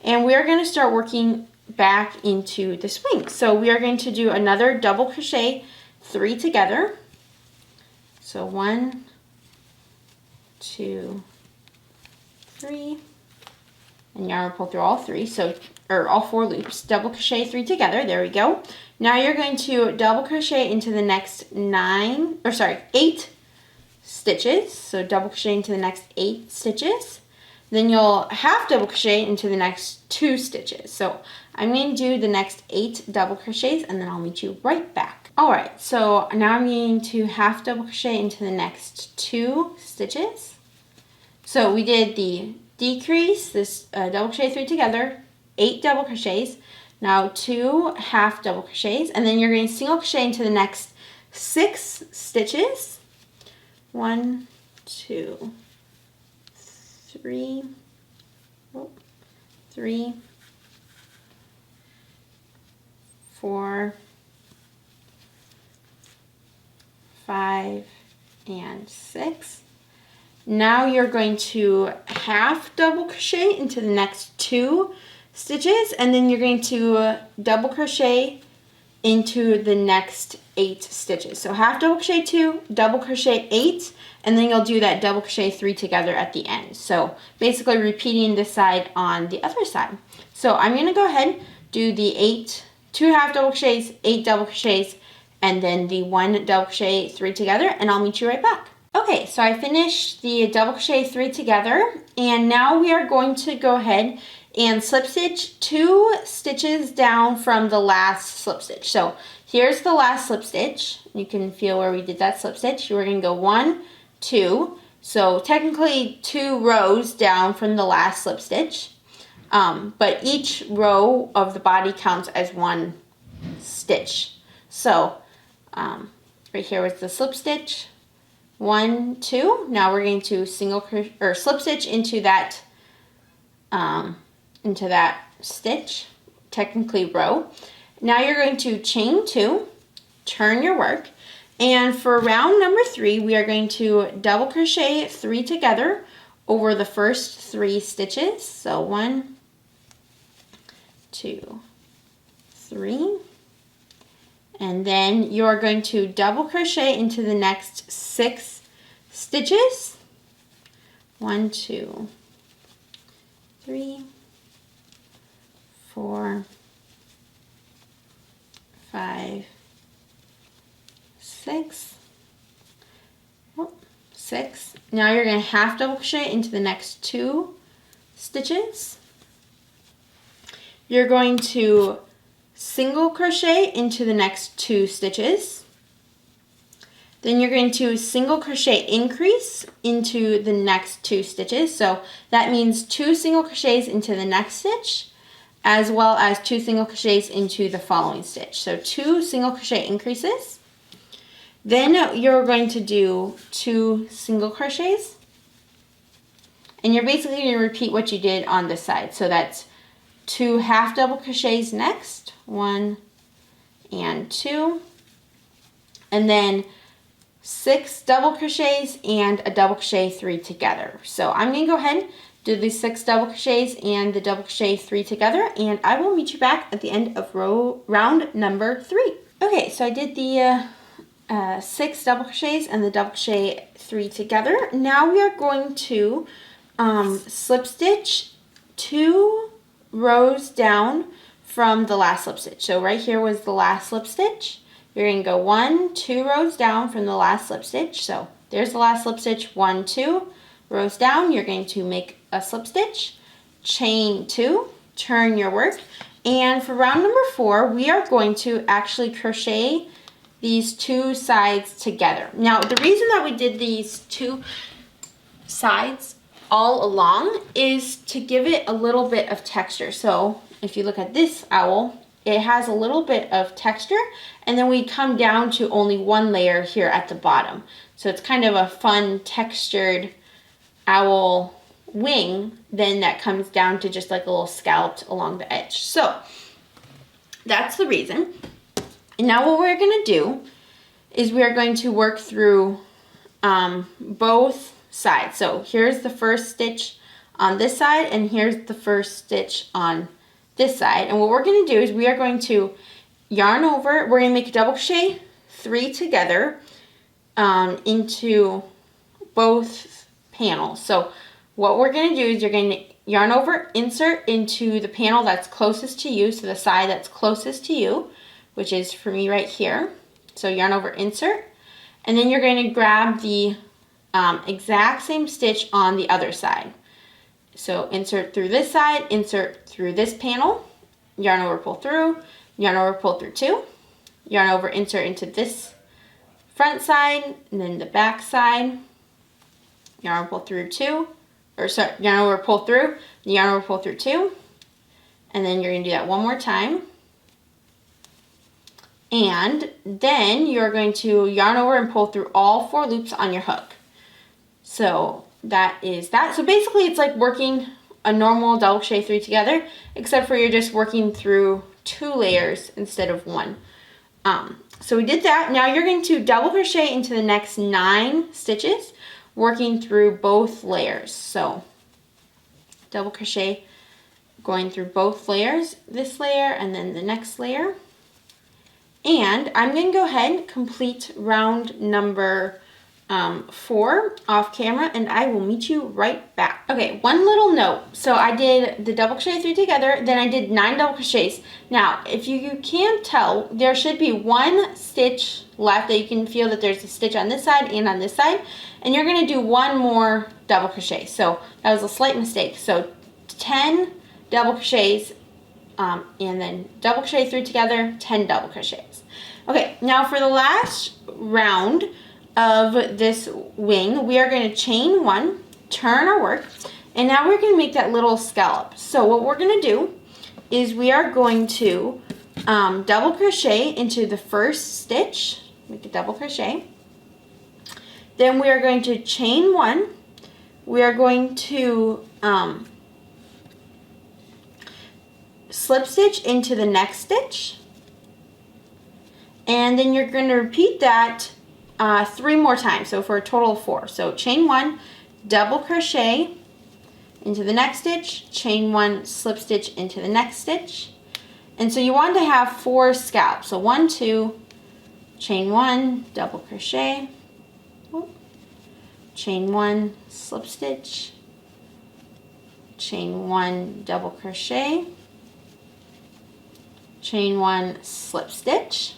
and we are going to start working back into the swing. So we are going to do another double crochet 3 together. So 1, 2, 3, and yarn pull through all 3, or all 4 loops. Double crochet 3 together. There we go. Now you're going to double crochet into the next 8 stitches. So double crochet into the next 8 stitches. Then you'll half double crochet into the next 2 stitches. So I'm going to do the next 8 double crochets and then I'll meet you right back. Alright, so now I'm going to half double crochet into the next 2 stitches. So we did the decrease, this double crochet 3 together, 8 double crochets, now 2 half double crochets, and then you're going to single crochet into the next 6 stitches. 1, 2, 3, 3, 4, 5, and 6. Now you're going to half double crochet into the next 2 stitches, and then you're going to double crochet into the next 8 stitches. So half double crochet 2, double crochet 8, and then you'll do that double crochet 3 together at the end. So basically repeating this side on the other side. So I'm going to go ahead, do the 2 half double crochets, 8 double crochets, and then the 1 double crochet 3 together, and I'll meet you right back. Okay, so I finished the double crochet 3 together, and now we are going to go ahead and slip stitch 2 stitches down from the last slip stitch. So here's the last slip stitch. You can feel where we did that slip stitch. We're going to go 1, 2. So technically 2 rows down from the last slip stitch, but each row of the body counts as 1 stitch. So right here was the slip stitch. 1, 2. Now we're going to slip stitch into that stitch, technically row. Now you're going to chain 2, turn your work, and for round number 3, we are going to double crochet 3 together over the first 3 stitches. So 1, 2, 3. And then you're going to double crochet into the next 6 stitches. 1, 2, 3, 4, 5, 6. 6. Now you're going to half double crochet into the next 2 stitches. You're going to single crochet into the next 2 stitches. Then you're going to single crochet increase into the next 2 stitches. So that means 2 single crochets into the next stitch, as well as 2 single crochets into the following stitch. So 2 single crochet increases. Then you're going to do 2 single crochets. And you're basically going to repeat what you did on this side. So that's 2 half double crochets next, 1 and 2, and then 6 double crochets and a double crochet 3 together. So I'm going to go ahead, do the 6 double crochets and the double crochet 3 together, and I will meet you back at the end of round number 3. Okay, so I did the 6 double crochets and the double crochet 3 together. Now we are going to slip stitch 2 rows down from the last slip stitch. So right here was the last slip stitch. You're going to go 1, 2 rows down from the last slip stitch. So there's the last slip stitch, 1, 2 rows down. You're going to make a slip stitch, chain 2, turn your work. And for round number 4, we are going to actually crochet these 2 sides together. Now, the reason that we did these 2 sides all along is to give it a little bit of texture. So if you look at this owl, it has a little bit of texture, and then we come down to only 1 layer here at the bottom. So it's kind of a fun textured owl wing then that comes down to just like a little scalloped along the edge. So that's the reason. And now what we're going to do is we are going to work through both sides. So here's the first stitch on this side, and here's the first stitch on this side. And what we're going to do is we are going to yarn over, we're going to make a double crochet 3 together into both panels. So what we're going to do is you're going to yarn over, insert into the panel that's closest to you, so the side that's closest to you, which is for me right here. So yarn over, insert, and then you're going to grab the exact same stitch on the other side. So insert through this side, insert through this panel, yarn over, pull through, yarn over, pull through 2, yarn over, insert into this front side, and then the back side, yarn over, pull through 2, or sorry, yarn over, pull through, yarn over, pull through 2, and then you're going to do that one more time. And then you're going to yarn over and pull through all 4 loops on your hook. So that is that. So basically it's like working a normal double crochet 3 together, except for you're just working through 2 layers instead of 1. So we did that. Now you're going to double crochet into the next 9 stitches, working through both layers. So double crochet going through both layers, this layer and then the next layer. And I'm going to go ahead and complete round number 4 off camera, and I will meet you right back. Okay, one little note. So I did the double crochet 3 together, then I did 9 double crochets. Now, if you can't tell, there should be 1 stitch left that you can feel that there's a stitch on this side and on this side, and you're going to do 1 more double crochet. So that was a slight mistake. So 10 double crochets, and then double crochet 3 together, 10 double crochets. Okay, now for the last round of this wing, we are going to chain 1, turn our work, and now we're going to make that little scallop. So what we're going to do is we are going to double crochet into the first stitch, make a double crochet. Then we are going to chain 1. We are going to slip stitch into the next stitch, and then you're going to repeat that 3 more times, so for a total of 4. So chain 1, double crochet into the next stitch, chain 1, slip stitch into the next stitch. And so you want to have 4 scallops. So 1, 2, chain 1, double crochet, chain 1, slip stitch, chain 1, double crochet, chain 1, slip stitch.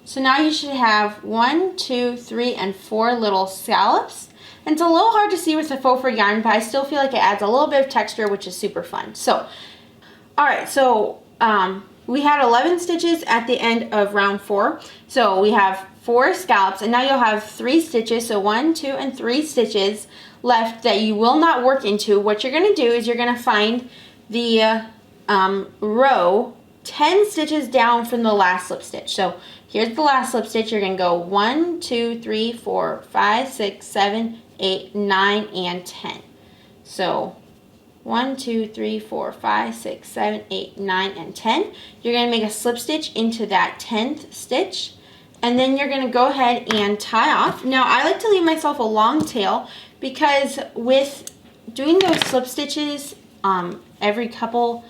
So now you should have 1, 2, 3, and 4 little scallops. And it's a little hard to see with the faux fur yarn, but I still feel like it adds a little bit of texture, which is super fun. So, alright, so we had 11 stitches at the end of round 4. So we have 4 scallops, and now you'll have 3 stitches, so 1, 2, and 3 stitches left that you will not work into. What you're going to do is you're going to find the row 10 stitches down from the last slip stitch. So here's the last slip stitch. You're going to go 1, 2, 3, 4, 5, 6, 7, 8, 9, and 10. So 1, 2, 3, 4, 5, 6, 7, 8, 9, and 10. You're going to make a slip stitch into that 10th stitch, and then you're going to go ahead and tie off. Now I like to leave myself a long tail because with doing those slip stitches every couple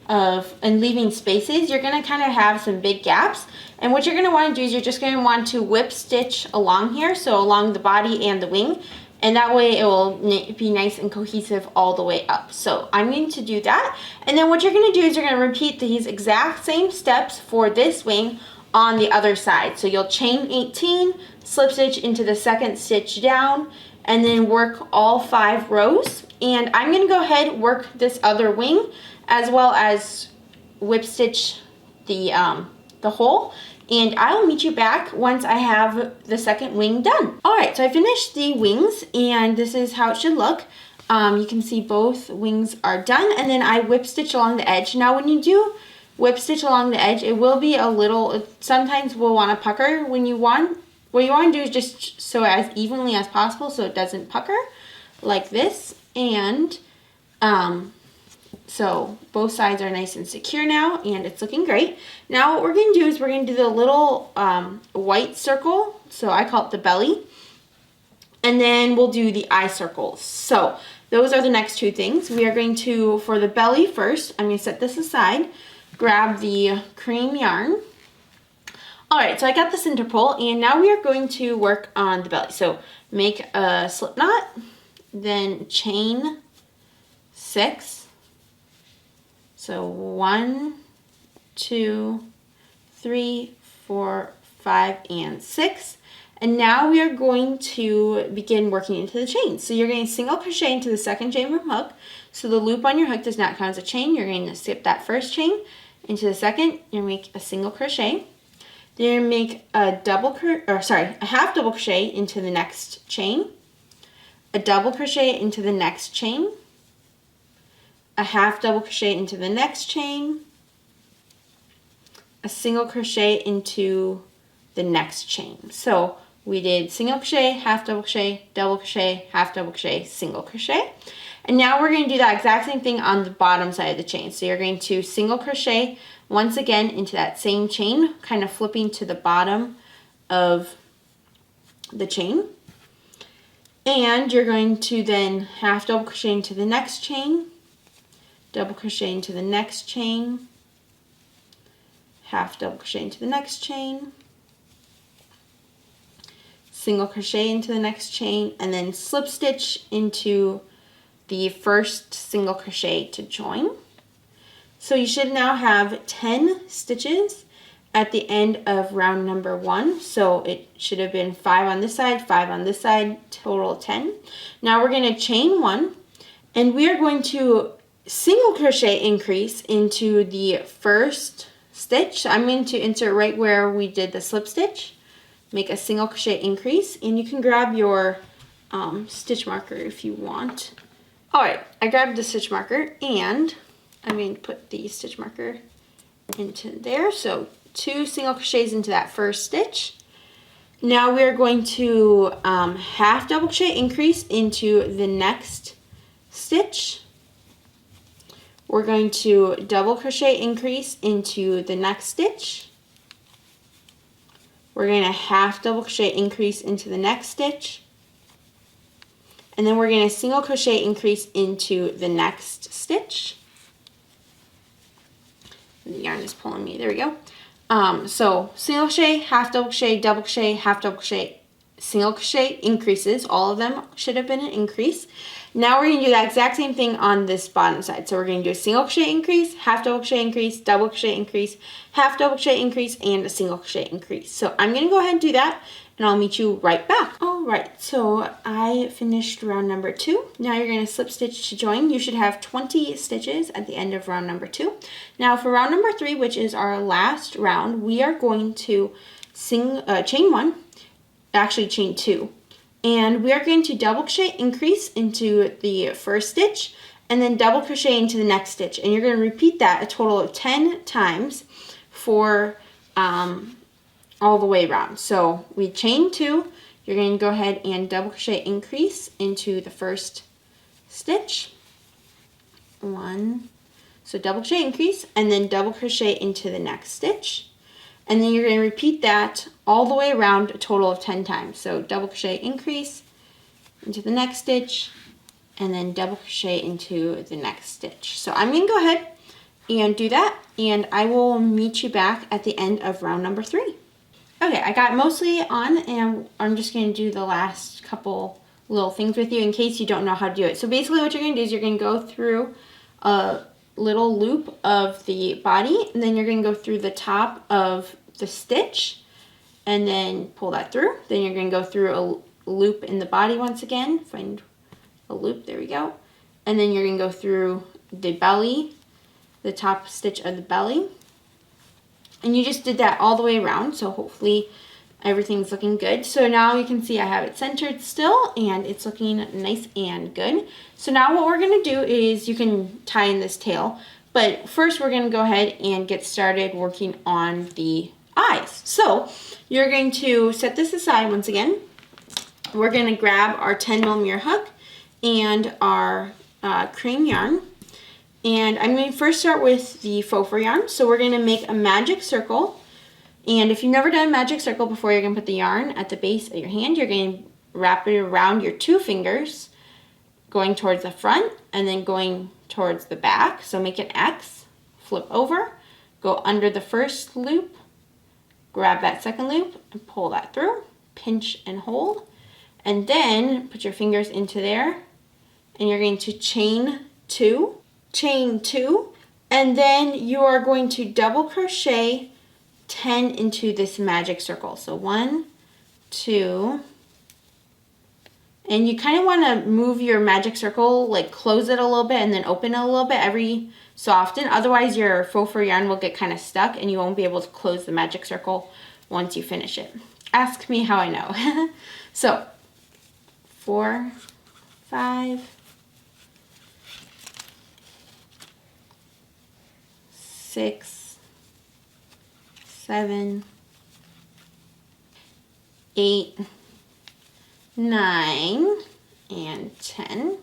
and leaving spaces, you're going to kind of have some big gaps. And what you're going to want to do is you're just going to want to whip stitch along here, so along the body and the wing, and that way it will be nice and cohesive all the way up. So I'm going to do that, and then what you're going to do is you're going to repeat these exact same steps for this wing on the other side. So you'll chain 18, slip stitch into the second stitch down, and then work all 5 rows. And I'm going to go ahead work this other wing as well as whip stitch the hole, and I'll meet you back once I have the second wing done. Alright, so I finished the wings, and this is how it should look. You can see both wings are done, and then I whip stitch along the edge. Now when you do whip stitch along the edge, it will be a little, sometimes we'll want to pucker when you want. What you want to do is just sew as evenly as possible so it doesn't pucker like this, and so both sides are nice and secure now, and it's looking great. Now what we're going to do is we're going to do the little white circle, so I call it the belly, and then we'll do the eye circles. So those are the next 2 things. We are going to, for the belly first, I'm going to set this aside, grab the cream yarn. Alright, so I got the center pole, and now we are going to work on the belly. So make a slip knot, then chain 6. So 1, 2, 3, 4, 5, and 6. And now we are going to begin working into the chain. So you're going to single crochet into the second chain from hook. So the loop on your hook does not count as a chain. You're going to skip that first chain into the second. You're going to make a single crochet. Then you're going to make a half double crochet into the next chain, a double crochet into the next chain, a half double crochet into the next chain, a single crochet into the next chain. So we did single crochet, half double crochet, double crochet, half double crochet, single crochet. And now we're going to do that exact same thing on the bottom side of the chain. So you're going to single crochet once again into that same chain, kind of flipping to the bottom of the chain. And you're going to then half double crochet into the next chain, double crochet into the next chain, half double crochet into the next chain, single crochet into the next chain, and then slip stitch into the first single crochet to join. So you should now have 10 stitches at the end of round number 1. So it should have been 5 on this side, 5 on this side, total 10. Now we're going to chain 1, and we are going to single crochet increase into the first stitch. I'm going to insert right where we did the slip stitch, make a single crochet increase, and you can grab your stitch marker if you want. Alright, I grabbed the stitch marker, and I'm going to put the stitch marker into there. So 2 single crochets into that first stitch. Now we are going to half double crochet increase into the next stitch. We're going to double crochet increase into the next stitch. We're going to half double crochet increase into the next stitch. And then we're going to single crochet increase into the next stitch. The yarn is pulling me. There we go. So single crochet, half double crochet, double crochet, half double crochet, single crochet increases. All of them should have been an increase. Now we're going to do that exact same thing on this bottom side. So we're going to do a single crochet increase, half double crochet increase, double crochet increase, half double crochet increase, and a single crochet increase. So I'm going to go ahead and do that, and I'll meet you right back. Alright, so I finished round number 2. Now you're going to slip stitch to join. You should have 20 stitches at the end of round number 2. Now for round number 3, which is our last round, we are going to chain 1, actually chain 2. And we are going to double crochet increase into the first stitch, and then double crochet into the next stitch. And you're going to repeat that a total of 10 times for all the way around. So we chain 2, you're going to go ahead and double crochet increase into the first stitch. 1, so double crochet increase, and then double crochet into the next stitch. And then you're going to repeat that all the way around a total of 10 times. So double crochet increase into the next stitch, and then double crochet into the next stitch. So I'm going to go ahead, and do that, and I will meet you back at the end of round number 3. Okay, I got mostly on, and I'm just going to do the last couple little things with you in case you don't know how to do it. So basically what you're going to do is you're going to go through a little loop of the body, and then you're going to go through the top of the stitch, and then pull that through. Then you're going to go through a loop in the body once again, find a loop, there we go. And then you're going to go through the belly, the top stitch of the belly. And you just did that all the way around, so hopefully everything's looking good. So now you can see I have it centered still, and it's looking nice and good. So now what we're going to do is you can tie in this tail, but first we're going to go ahead and get started working on the eyes. So you're going to set this aside once again. We're going to grab our 10mm hook and our cream yarn. And I'm going to first start with the faux fur yarn. So we're going to make a magic circle. And if you've never done a magic circle before, you're going to put the yarn at the base of your hand. You're going to wrap it around your 2 fingers, going towards the front and then going towards the back. So make an X, flip over, go under the first loop, grab that second loop and pull that through, pinch and hold. And then put your fingers into there and you're going to chain 2, and then you are going to double crochet 10 into this magic circle. So 1, 2, and you kind of want to move your magic circle, like close it a little bit and then open it a little bit every so often. Otherwise your faux fur yarn will get kind of stuck and you won't be able to close the magic circle once you finish it. Ask me how I know. So 4, 5, 6, 7, 8, 9, and 10.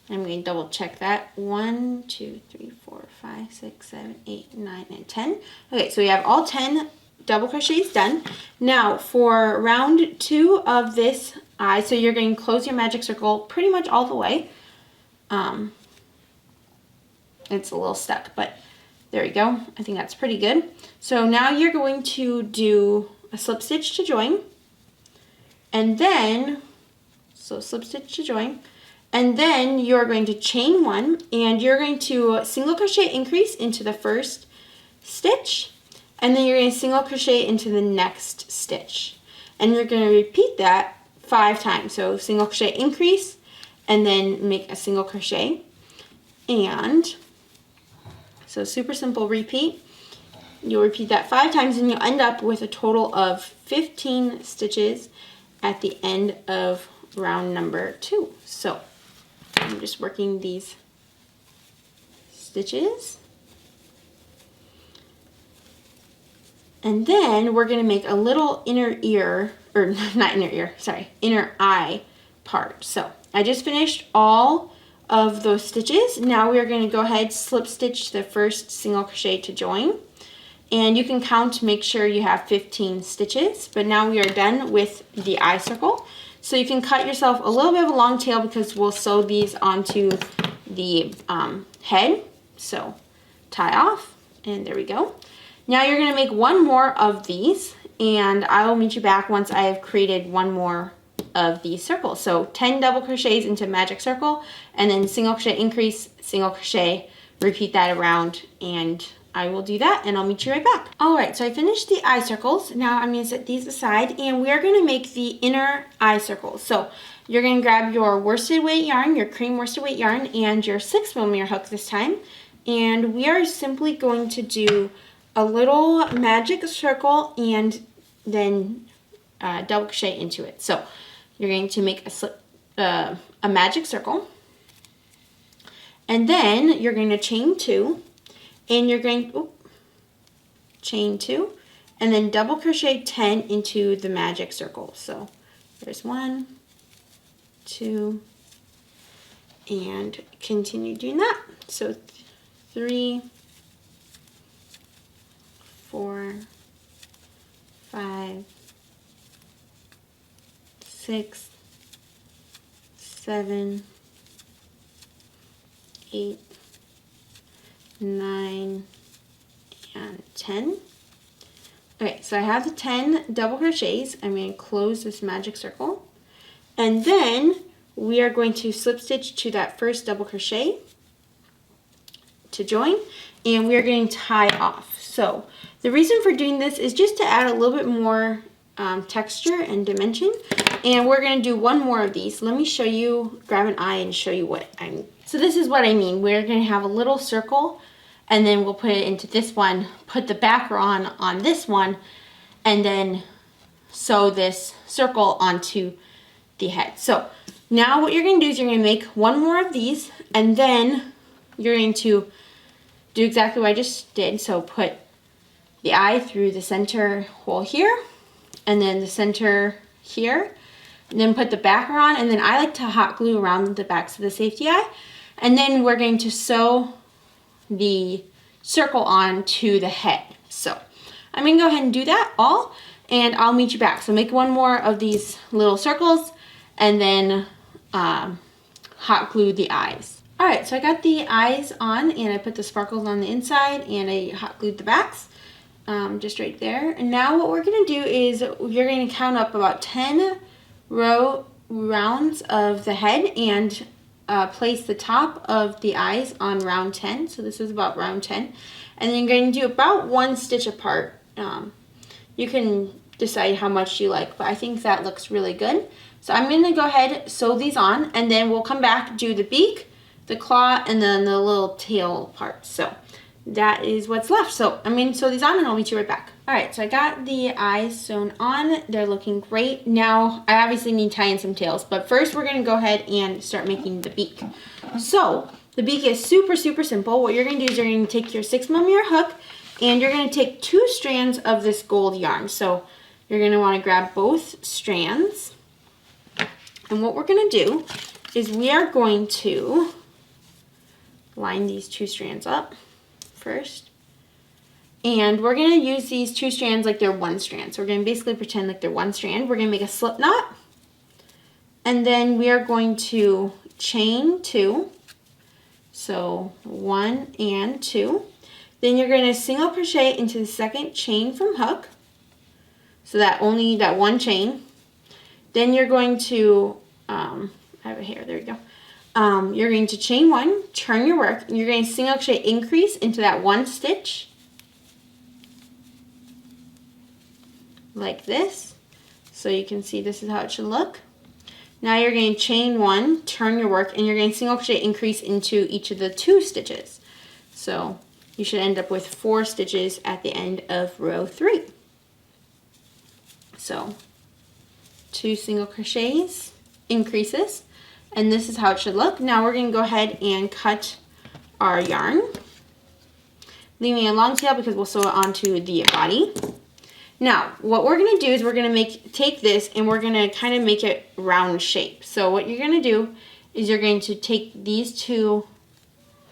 I'm going to double check that. 1, 2, 3, 4, 5, 6, 7, 8, 9, and 10. Okay, so we have all 10 double crochets done. Now for round 2 of this eye, so you're going to close your magic circle pretty much all the way. It's a little stuck, but there we go. I think that's pretty good. So now you're going to do a slip stitch to join, and then, so slip stitch to join, and then you're going to chain 1, and you're going to single crochet increase into the first stitch, and then you're going to single crochet into the next stitch. And you're going to repeat that 5 times. So single crochet increase, and then make a single crochet. And so super simple repeat. You'll repeat that 5 times and you'll end up with a total of 15 stitches at the end of round number 2. So I'm just working these stitches. And then we're going to make a little inner ear, or not inner ear, sorry, inner eye part. So I just finished all of those stitches. Now we are going to go ahead, slip stitch the first single crochet to join. And you can count to make sure you have 15 stitches. But now we are done with the eye circle. So you can cut yourself a little bit of a long tail because we'll sew these onto the head. So tie off, and there we go. Now you're going to make 1 more of these, and I will meet you back once I have created 1 more of these circles. So 10 double crochets into magic circle, and then single crochet increase, single crochet, repeat that around, and I will do that and I'll meet you right back. Alright, so I finished the eye circles. Now I'm going to set these aside and we are going to make the inner eye circles. So you're going to grab your worsted weight yarn, your cream worsted weight yarn, and your 6mm hook this time. And we are simply going to do a little magic circle and then double crochet into it. So you're going to make a magic circle, and then you're going to chain 2, and you're going to chain 2, and then double crochet 10 into the magic circle. So there's 1, 2, and continue doing that. So 3, 4, 5, 6, 7, 8, 9, and 10. Okay, so I have the 10 double crochets. I'm going to close this magic circle. And then we are going to slip stitch to that first double crochet to join, and we are going to tie off. So the reason for doing this is just to add a little bit more texture and dimension. And we're going to do one more of these. Let me show you, grab an eye and show you what I mean. So this is what I mean. We're going to have a little circle, and then we'll put it into this one, put the backer on this one, and then sew this circle onto the head. So now what you're going to do is you're going to make one more of these, and then you're going to do exactly what I just did. So put the eye through the center hole here, and then the center here, and then put the backer on, and then I like to hot glue around the backs of the safety eye, and then we're going to sew the circle on to the head. So I'm going to go ahead and do that all, and I'll meet you back. So make one more of these little circles, and then hot glue the eyes. Alright, so I got the eyes on, and I put the sparkles on the inside, and I hot glued the backs just right there. And now what we're going to do is you're going to count up about 10 rounds of the head, and place the top of the eyes on round 10. So this is about round 10. And then you're going to do about 1 stitch apart. You can decide how much you like, but I think that looks really good. So I'm going to go ahead, sew these on, and then we'll come back, do the beak, the claw, and then the little tail part. So that is what's left. So I'm going to sew these on, and I'll meet you right back. Alright, so I got the eyes sewn on. They're looking great. Now, I obviously need to tie in some tails, but first we're going to go ahead and start making the beak. So, the beak is super, super simple. What you're going to do is you're going to take your 6mm hook, and you're going to take 2 strands of this gold yarn. So, you're going to want to grab both strands. And what we're going to do is we are going to line these 2 strands up first. And we're going to use these 2 strands like they're 1 strand. So we're going to basically pretend like they're 1 strand. We're going to make a slip knot. And then we are going to chain 2. So 1 and 2. Then you're going to single crochet into the second chain from hook. So that only that 1 chain. Then you're going to, I have a hair, there we go. You're going to chain 1, turn your work, and you're going to single crochet increase into that 1 stitch. Like this. So you can see this is how it should look. Now you're going to chain 1, turn your work, and you're going to single crochet increase into each of the 2 stitches. So you should end up with 4 stitches at the end of row 3. So 2 single crochets, increases, and this is how it should look. Now we're going to go ahead and cut our yarn, leaving a long tail because we'll sew it onto the body. Now, what we're going to do is we're going to take this and we're going to kind of make it round shape. So what you're going to do is you're going to take these 2,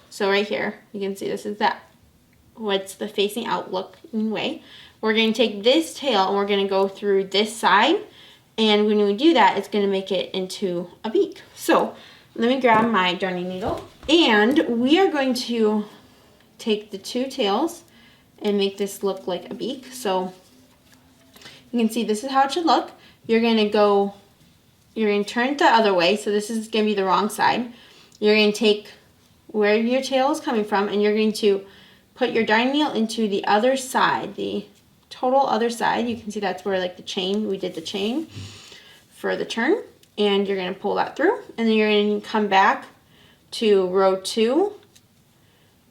so right here, you can see this is what's the facing out looking way. We're going to take this tail and we're going to go through this side, and when we do that, it's going to make it into a beak. So let me grab my darning needle, and we are going to take the 2 tails and make this look like a beak. So you can see this is how it should look. You're going to turn it the other way, so this is going to be the wrong side. You're going to take where your tail is coming from, and you're going to put your darning needle into the other side, the total other side. You can see that's where like the chain, we did the chain for the turn, and you're going to pull that through, and then you're going to come back to row 2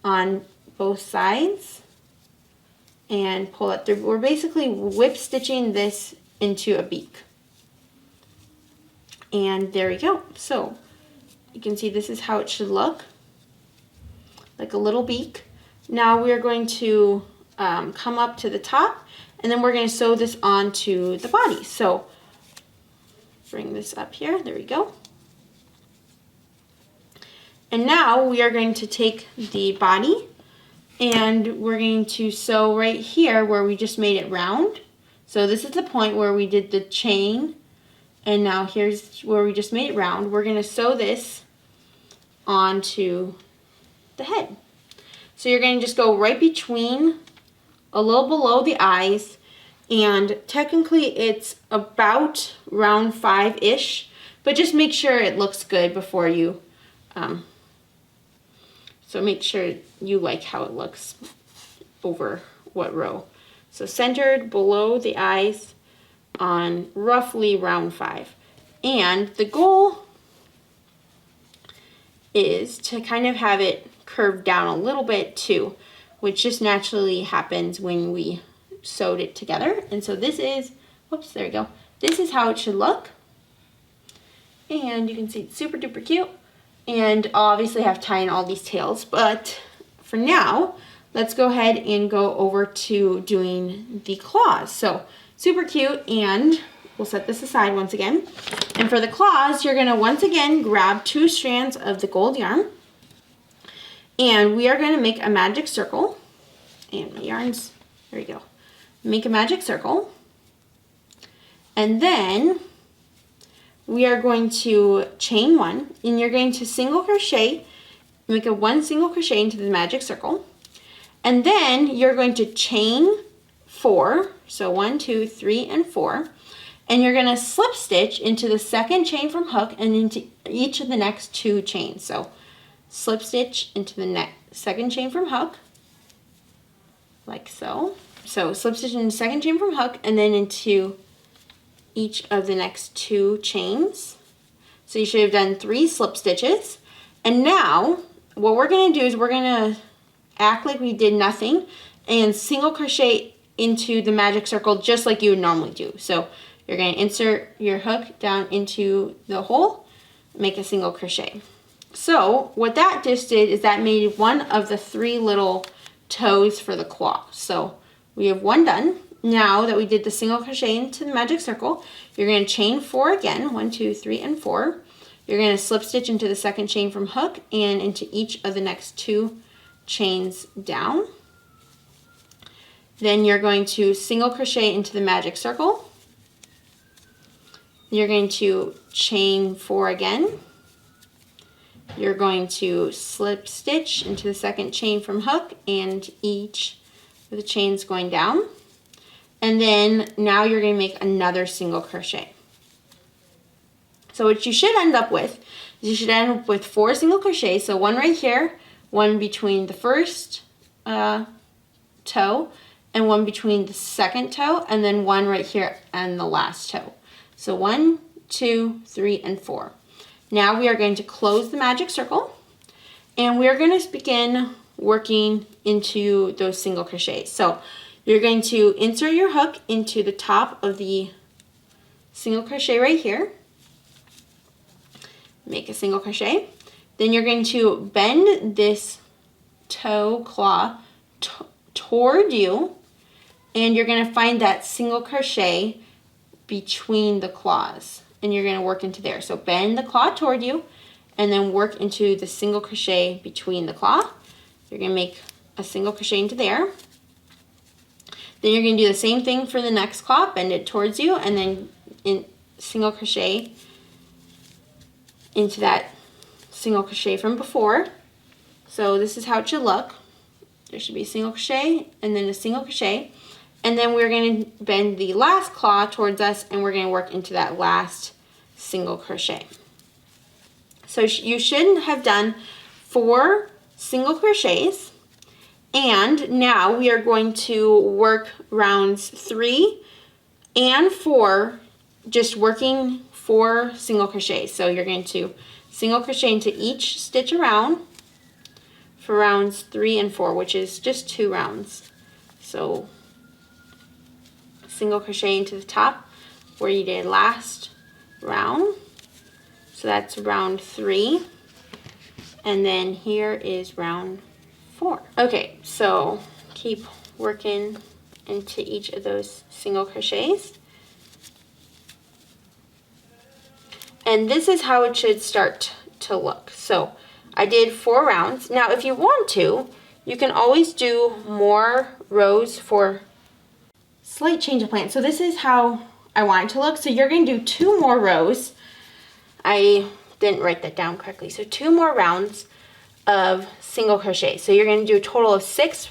on both sides and pull it through. We're basically whip stitching this into a beak. And there we go. So you can see this is how it should look, like a little beak. Now we're going to come up to the top, and then we're going to sew this onto the body. So bring this up here, there we go. And now we are going to take the body, and we're going to sew right here where we just made it round. So this is the point where we did the chain, and now here's where we just made it round. We're going to sew this onto the head. So you're going to just go right between, a little below the eyes, and technically it's about round 5-ish, but just make sure it looks good before you, so make sure you like how it looks over what row. So centered below the eyes on roughly round 5. And the goal is to kind of have it curved down a little bit too, which just naturally happens when we sewed it together. And so this is, whoops, there we go. This is how it should look. And you can see it's super duper cute. And I'll obviously have to tie in all these tails, but for now, let's go ahead and go over to doing the claws. So super cute, and we'll set this aside once again. And for the claws, you're gonna once again grab 2 strands of the gold yarn, and we are gonna make a magic circle. And my yarns, there we go. Make a magic circle. And then we are going to chain 1, and you're going to single crochet, make a 1 single crochet into the magic circle. And then you're going to chain 4, so 1, 2, 3, and 4, and you're going to slip stitch into the second chain from hook and into each of the next 2 chains. So slip stitch into the second chain from hook, like so. So slip stitch into the second chain from hook, and then into each of the next 2 chains. So you should have done 3 slip stitches. And now what we're going to do is we're going to act like we did nothing and single crochet into the magic circle just like you would normally do. So you're going to insert your hook down into the hole, make a single crochet. So what that just did is that made one of the 3 little toes for the claw. So we have 1 done. Now that we did the single crochet into the magic circle, you're going to chain 4 again, 1, 2, 3, and 4. You're going to slip stitch into the second chain from hook and into each of the next 2 chains down. Then you're going to single crochet into the magic circle. You're going to chain 4 again. You're going to slip stitch into the second chain from hook and each of the chains going down. And then now you're going to make another single crochet. So what you should end up with is you should end up with 4 single crochets. So 1 right here, 1 between the first toe, and 1 between the second toe, and then 1 right here and the last toe. So 1, 2, 3, and 4. Now we are going to close the magic circle, and we are going to begin working into those single crochets. So you're going to insert your hook into the top of the single crochet right here. Make a single crochet. Then you're going to bend this toe claw toward you, and you're going to find that single crochet between the claws, and you're going to work into there. So bend the claw toward you, and then work into the single crochet between the claw. You're going to make a single crochet into there. Then you're going to do the same thing for the next claw, bend it towards you, and then single crochet into that single crochet from before. So this is how it should look. There should be a single crochet and then a single crochet, and then we're going to bend the last claw towards us, and we're going to work into that last single crochet. So you should have done 4 single crochets. And now we are going to work rounds 3 and 4, just working 4 single crochets. So you're going to single crochet into each stitch around for rounds 3 and 4, which is just 2 rounds. So single crochet into the top where you did last round. So that's round 3. And then here is round 4. Okay, so keep working into each of those single crochets. And this is how it should start to look. So I did 4 rounds. Now if you want to, you can always do more rows for slight change of plan. So this is how I want it to look. So you're going to do 2 more rows. I didn't write that down correctly. So 2 more rounds of single crochet. So you're going to do a total of 6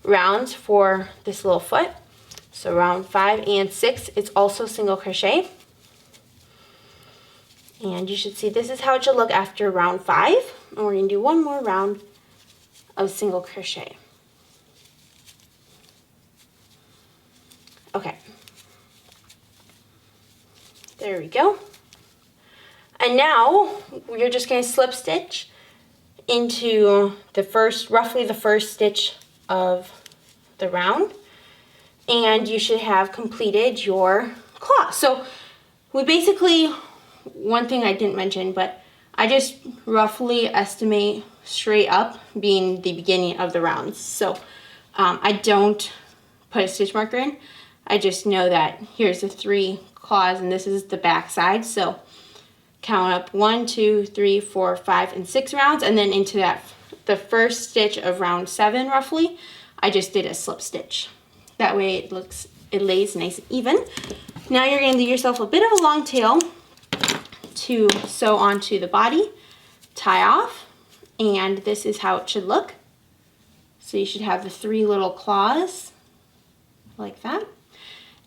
rounds for this little foot. So round 5 and 6 is also single crochet. And you should see this is how it should look after round 5. And we're going to do one more round of single crochet. Okay. There we go. And now you're just going to slip stitch into the first, roughly the first stitch of the round, and you should have completed your claw. So we basically, one thing I didn't mention, but I just roughly estimate straight up being the beginning of the rounds. So I don't put a stitch marker in. I just know that here's the 3 claws and this is the back side. So count up 1, 2, 3, 4, 5, and 6 rounds, and then into that the first stitch of round 7 roughly, I just did a slip stitch. That way it lays nice and even. Now you're going to leave yourself a bit of a long tail to sew onto the body, tie off, and this is how it should look. So you should have the 3 little claws like that.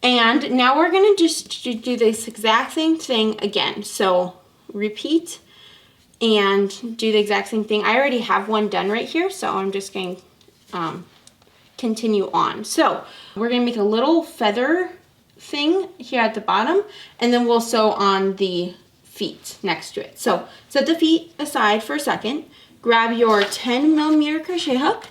And now we're going to just do this exact same thing again. So repeat and do the exact same thing. I already have one done right here, so I'm just going to continue on. So we're going to make a little feather thing here at the bottom, and then we'll sew on the feet next to it. So set the feet aside for a second, grab your 10mm crochet hook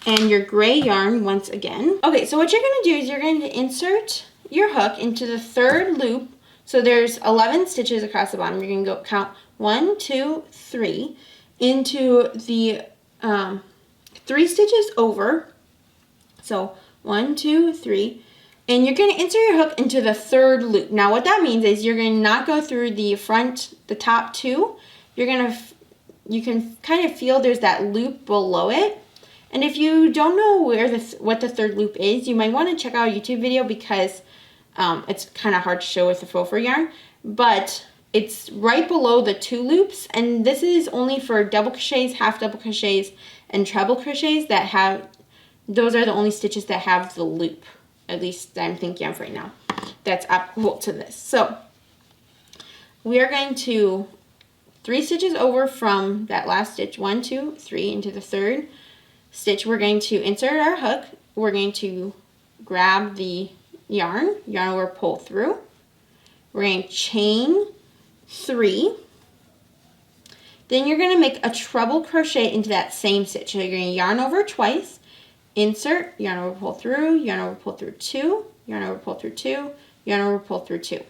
and your gray yarn once again. Okay, so what you're going to do is you're going to insert your hook into the 3rd loop. So there's 11 stitches across the bottom. You're going to go count 1, 2, 3 into the 3 stitches over. So 1, 2, 3, and you're going to insert your hook into the 3rd loop. Now what that means is you're going to not go through the front, the top 2. You're going to, you can kind of feel there's that loop below it. And if you don't know where what the 3rd loop is, you might want to check out a YouTube video because it's kind of hard to show with the faux fur yarn, but it's right below the 2 loops, and this is only for double crochets, half double crochets, and treble crochets that have, those are the only stitches that have the loop, at least I'm thinking of right now, that's applicable to this. So we are going to 3 stitches over from that last stitch, 1, 2, 3 into the 3rd stitch. We're going to insert our hook, we're going to grab the yarn over, pull through. We're going to chain 3. Then you're going to make a treble crochet into that same stitch. So you're going to yarn over twice, insert, yarn over, pull through, yarn over, pull through 2, yarn over, pull through 2, yarn over, pull through 2.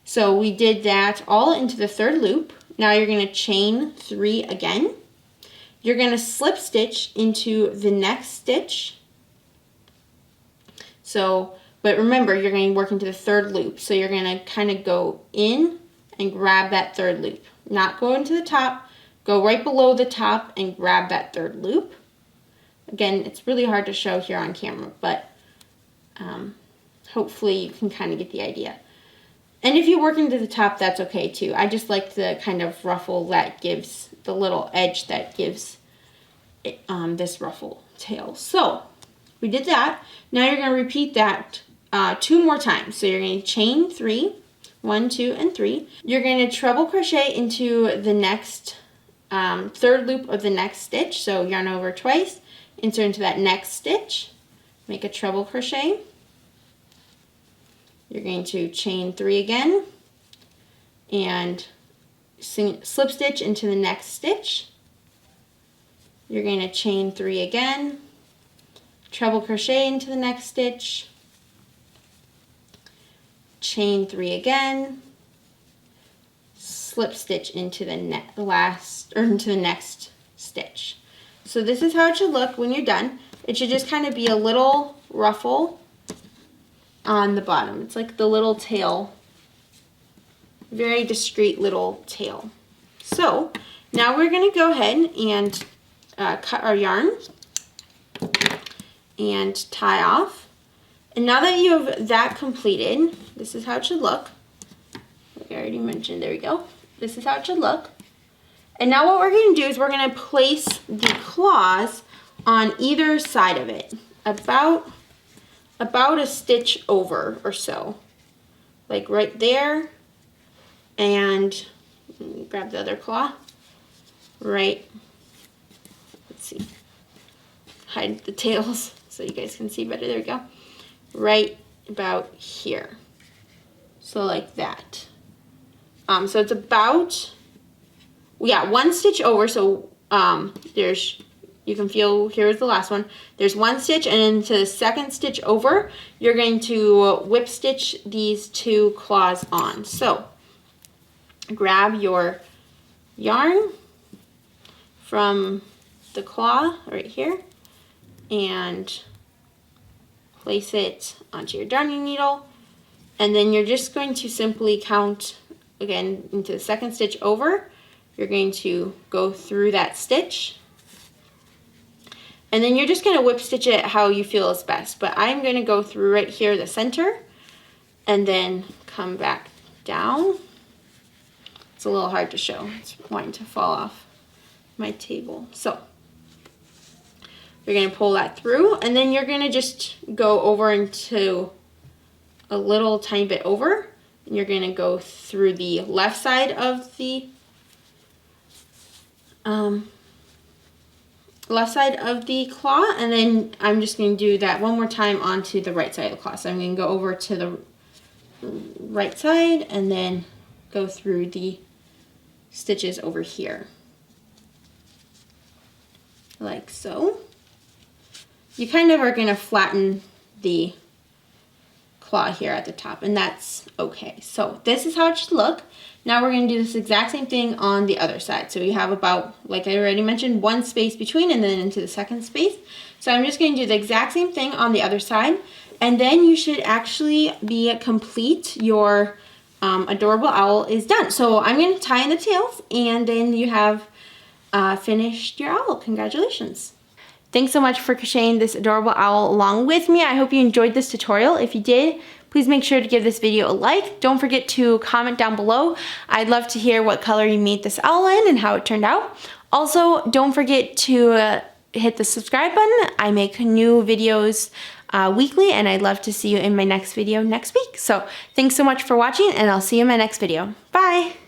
So we did that all into the 3rd loop. Now you're going to chain 3 again. You're going to slip stitch into the next stitch. So, but remember, you're going to work into the 3rd loop. So you're going to kind of go in and grab that 3rd loop. Not go into the top, go right below the top and grab that 3rd loop. Again, it's really hard to show here on camera, but hopefully you can kind of get the idea. And if you work into the top, that's okay too. I just like the kind of ruffle that gives, the little edge that gives it, this ruffle tail. So we did that. Now you're going to repeat that 2 more times. So you're going to chain 3, 1, 2, and 3. You're going to treble crochet into the next 3rd loop of the next stitch. So yarn over twice, insert into that next stitch, make a treble crochet. You're going to chain 3 again and slip stitch into the next stitch. You're going to chain 3 again, treble crochet into the next stitch, chain 3 again, slip stitch into the next stitch. So this is how it should look when you're done. It should just kind of be a little ruffle on the bottom. It's like the little tail, very discreet little tail. So now we're going to go ahead and cut our yarn and tie off. And now that you have that completed, this is how it should look. Like I already mentioned, there we go. This is how it should look. And now what we're going to do is we're going to place the claws on either side of it, about a stitch over or so, like right there, and grab the other claw, right, let's see, hide the tails so you guys can see better, there we go, right about here, so like that. So it's about, yeah, 1 stitch over, so there's, you can feel, here's the last one, there's 1 stitch, and into the 2nd stitch over, you're going to whip stitch these 2 claws on. So grab your yarn from the claw right here and place it onto your darning needle, and then you're just going to simply count again into the 2nd stitch over. You're going to go through that stitch, and then you're just going to whip stitch it how you feel is best, but I'm going to go through right here, the center, and then come back down. It's a little hard to show, it's wanting to fall off my table. So you're going to pull that through, and then you're going to just go over into a little tiny bit over, and you're going to go through the left side of the claw, and then I'm just going to do that one more time onto the right side of the claw. So I'm going to go over to the right side and then go through the stitches over here, like so. You kind of are going to flatten the claw here at the top, and that's okay. So this is how it should look. Now we're going to do this exact same thing on the other side. So we have about, like I already mentioned, 1 space between and then into the 2nd space. So I'm just going to do the exact same thing on the other side, and then you should actually be complete. Your adorable owl is done. So I'm going to tie in the tails, and then you have finished your owl. Congratulations. Thanks so much for crocheting this adorable owl along with me. I hope you enjoyed this tutorial. If you did, please make sure to give this video a like. Don't forget to comment down below. I'd love to hear what color you made this owl in and how it turned out. Also, don't forget to hit the subscribe button. I make new videos weekly, and I'd love to see you in my next video next week. So thanks so much for watching, and I'll see you in my next video. Bye!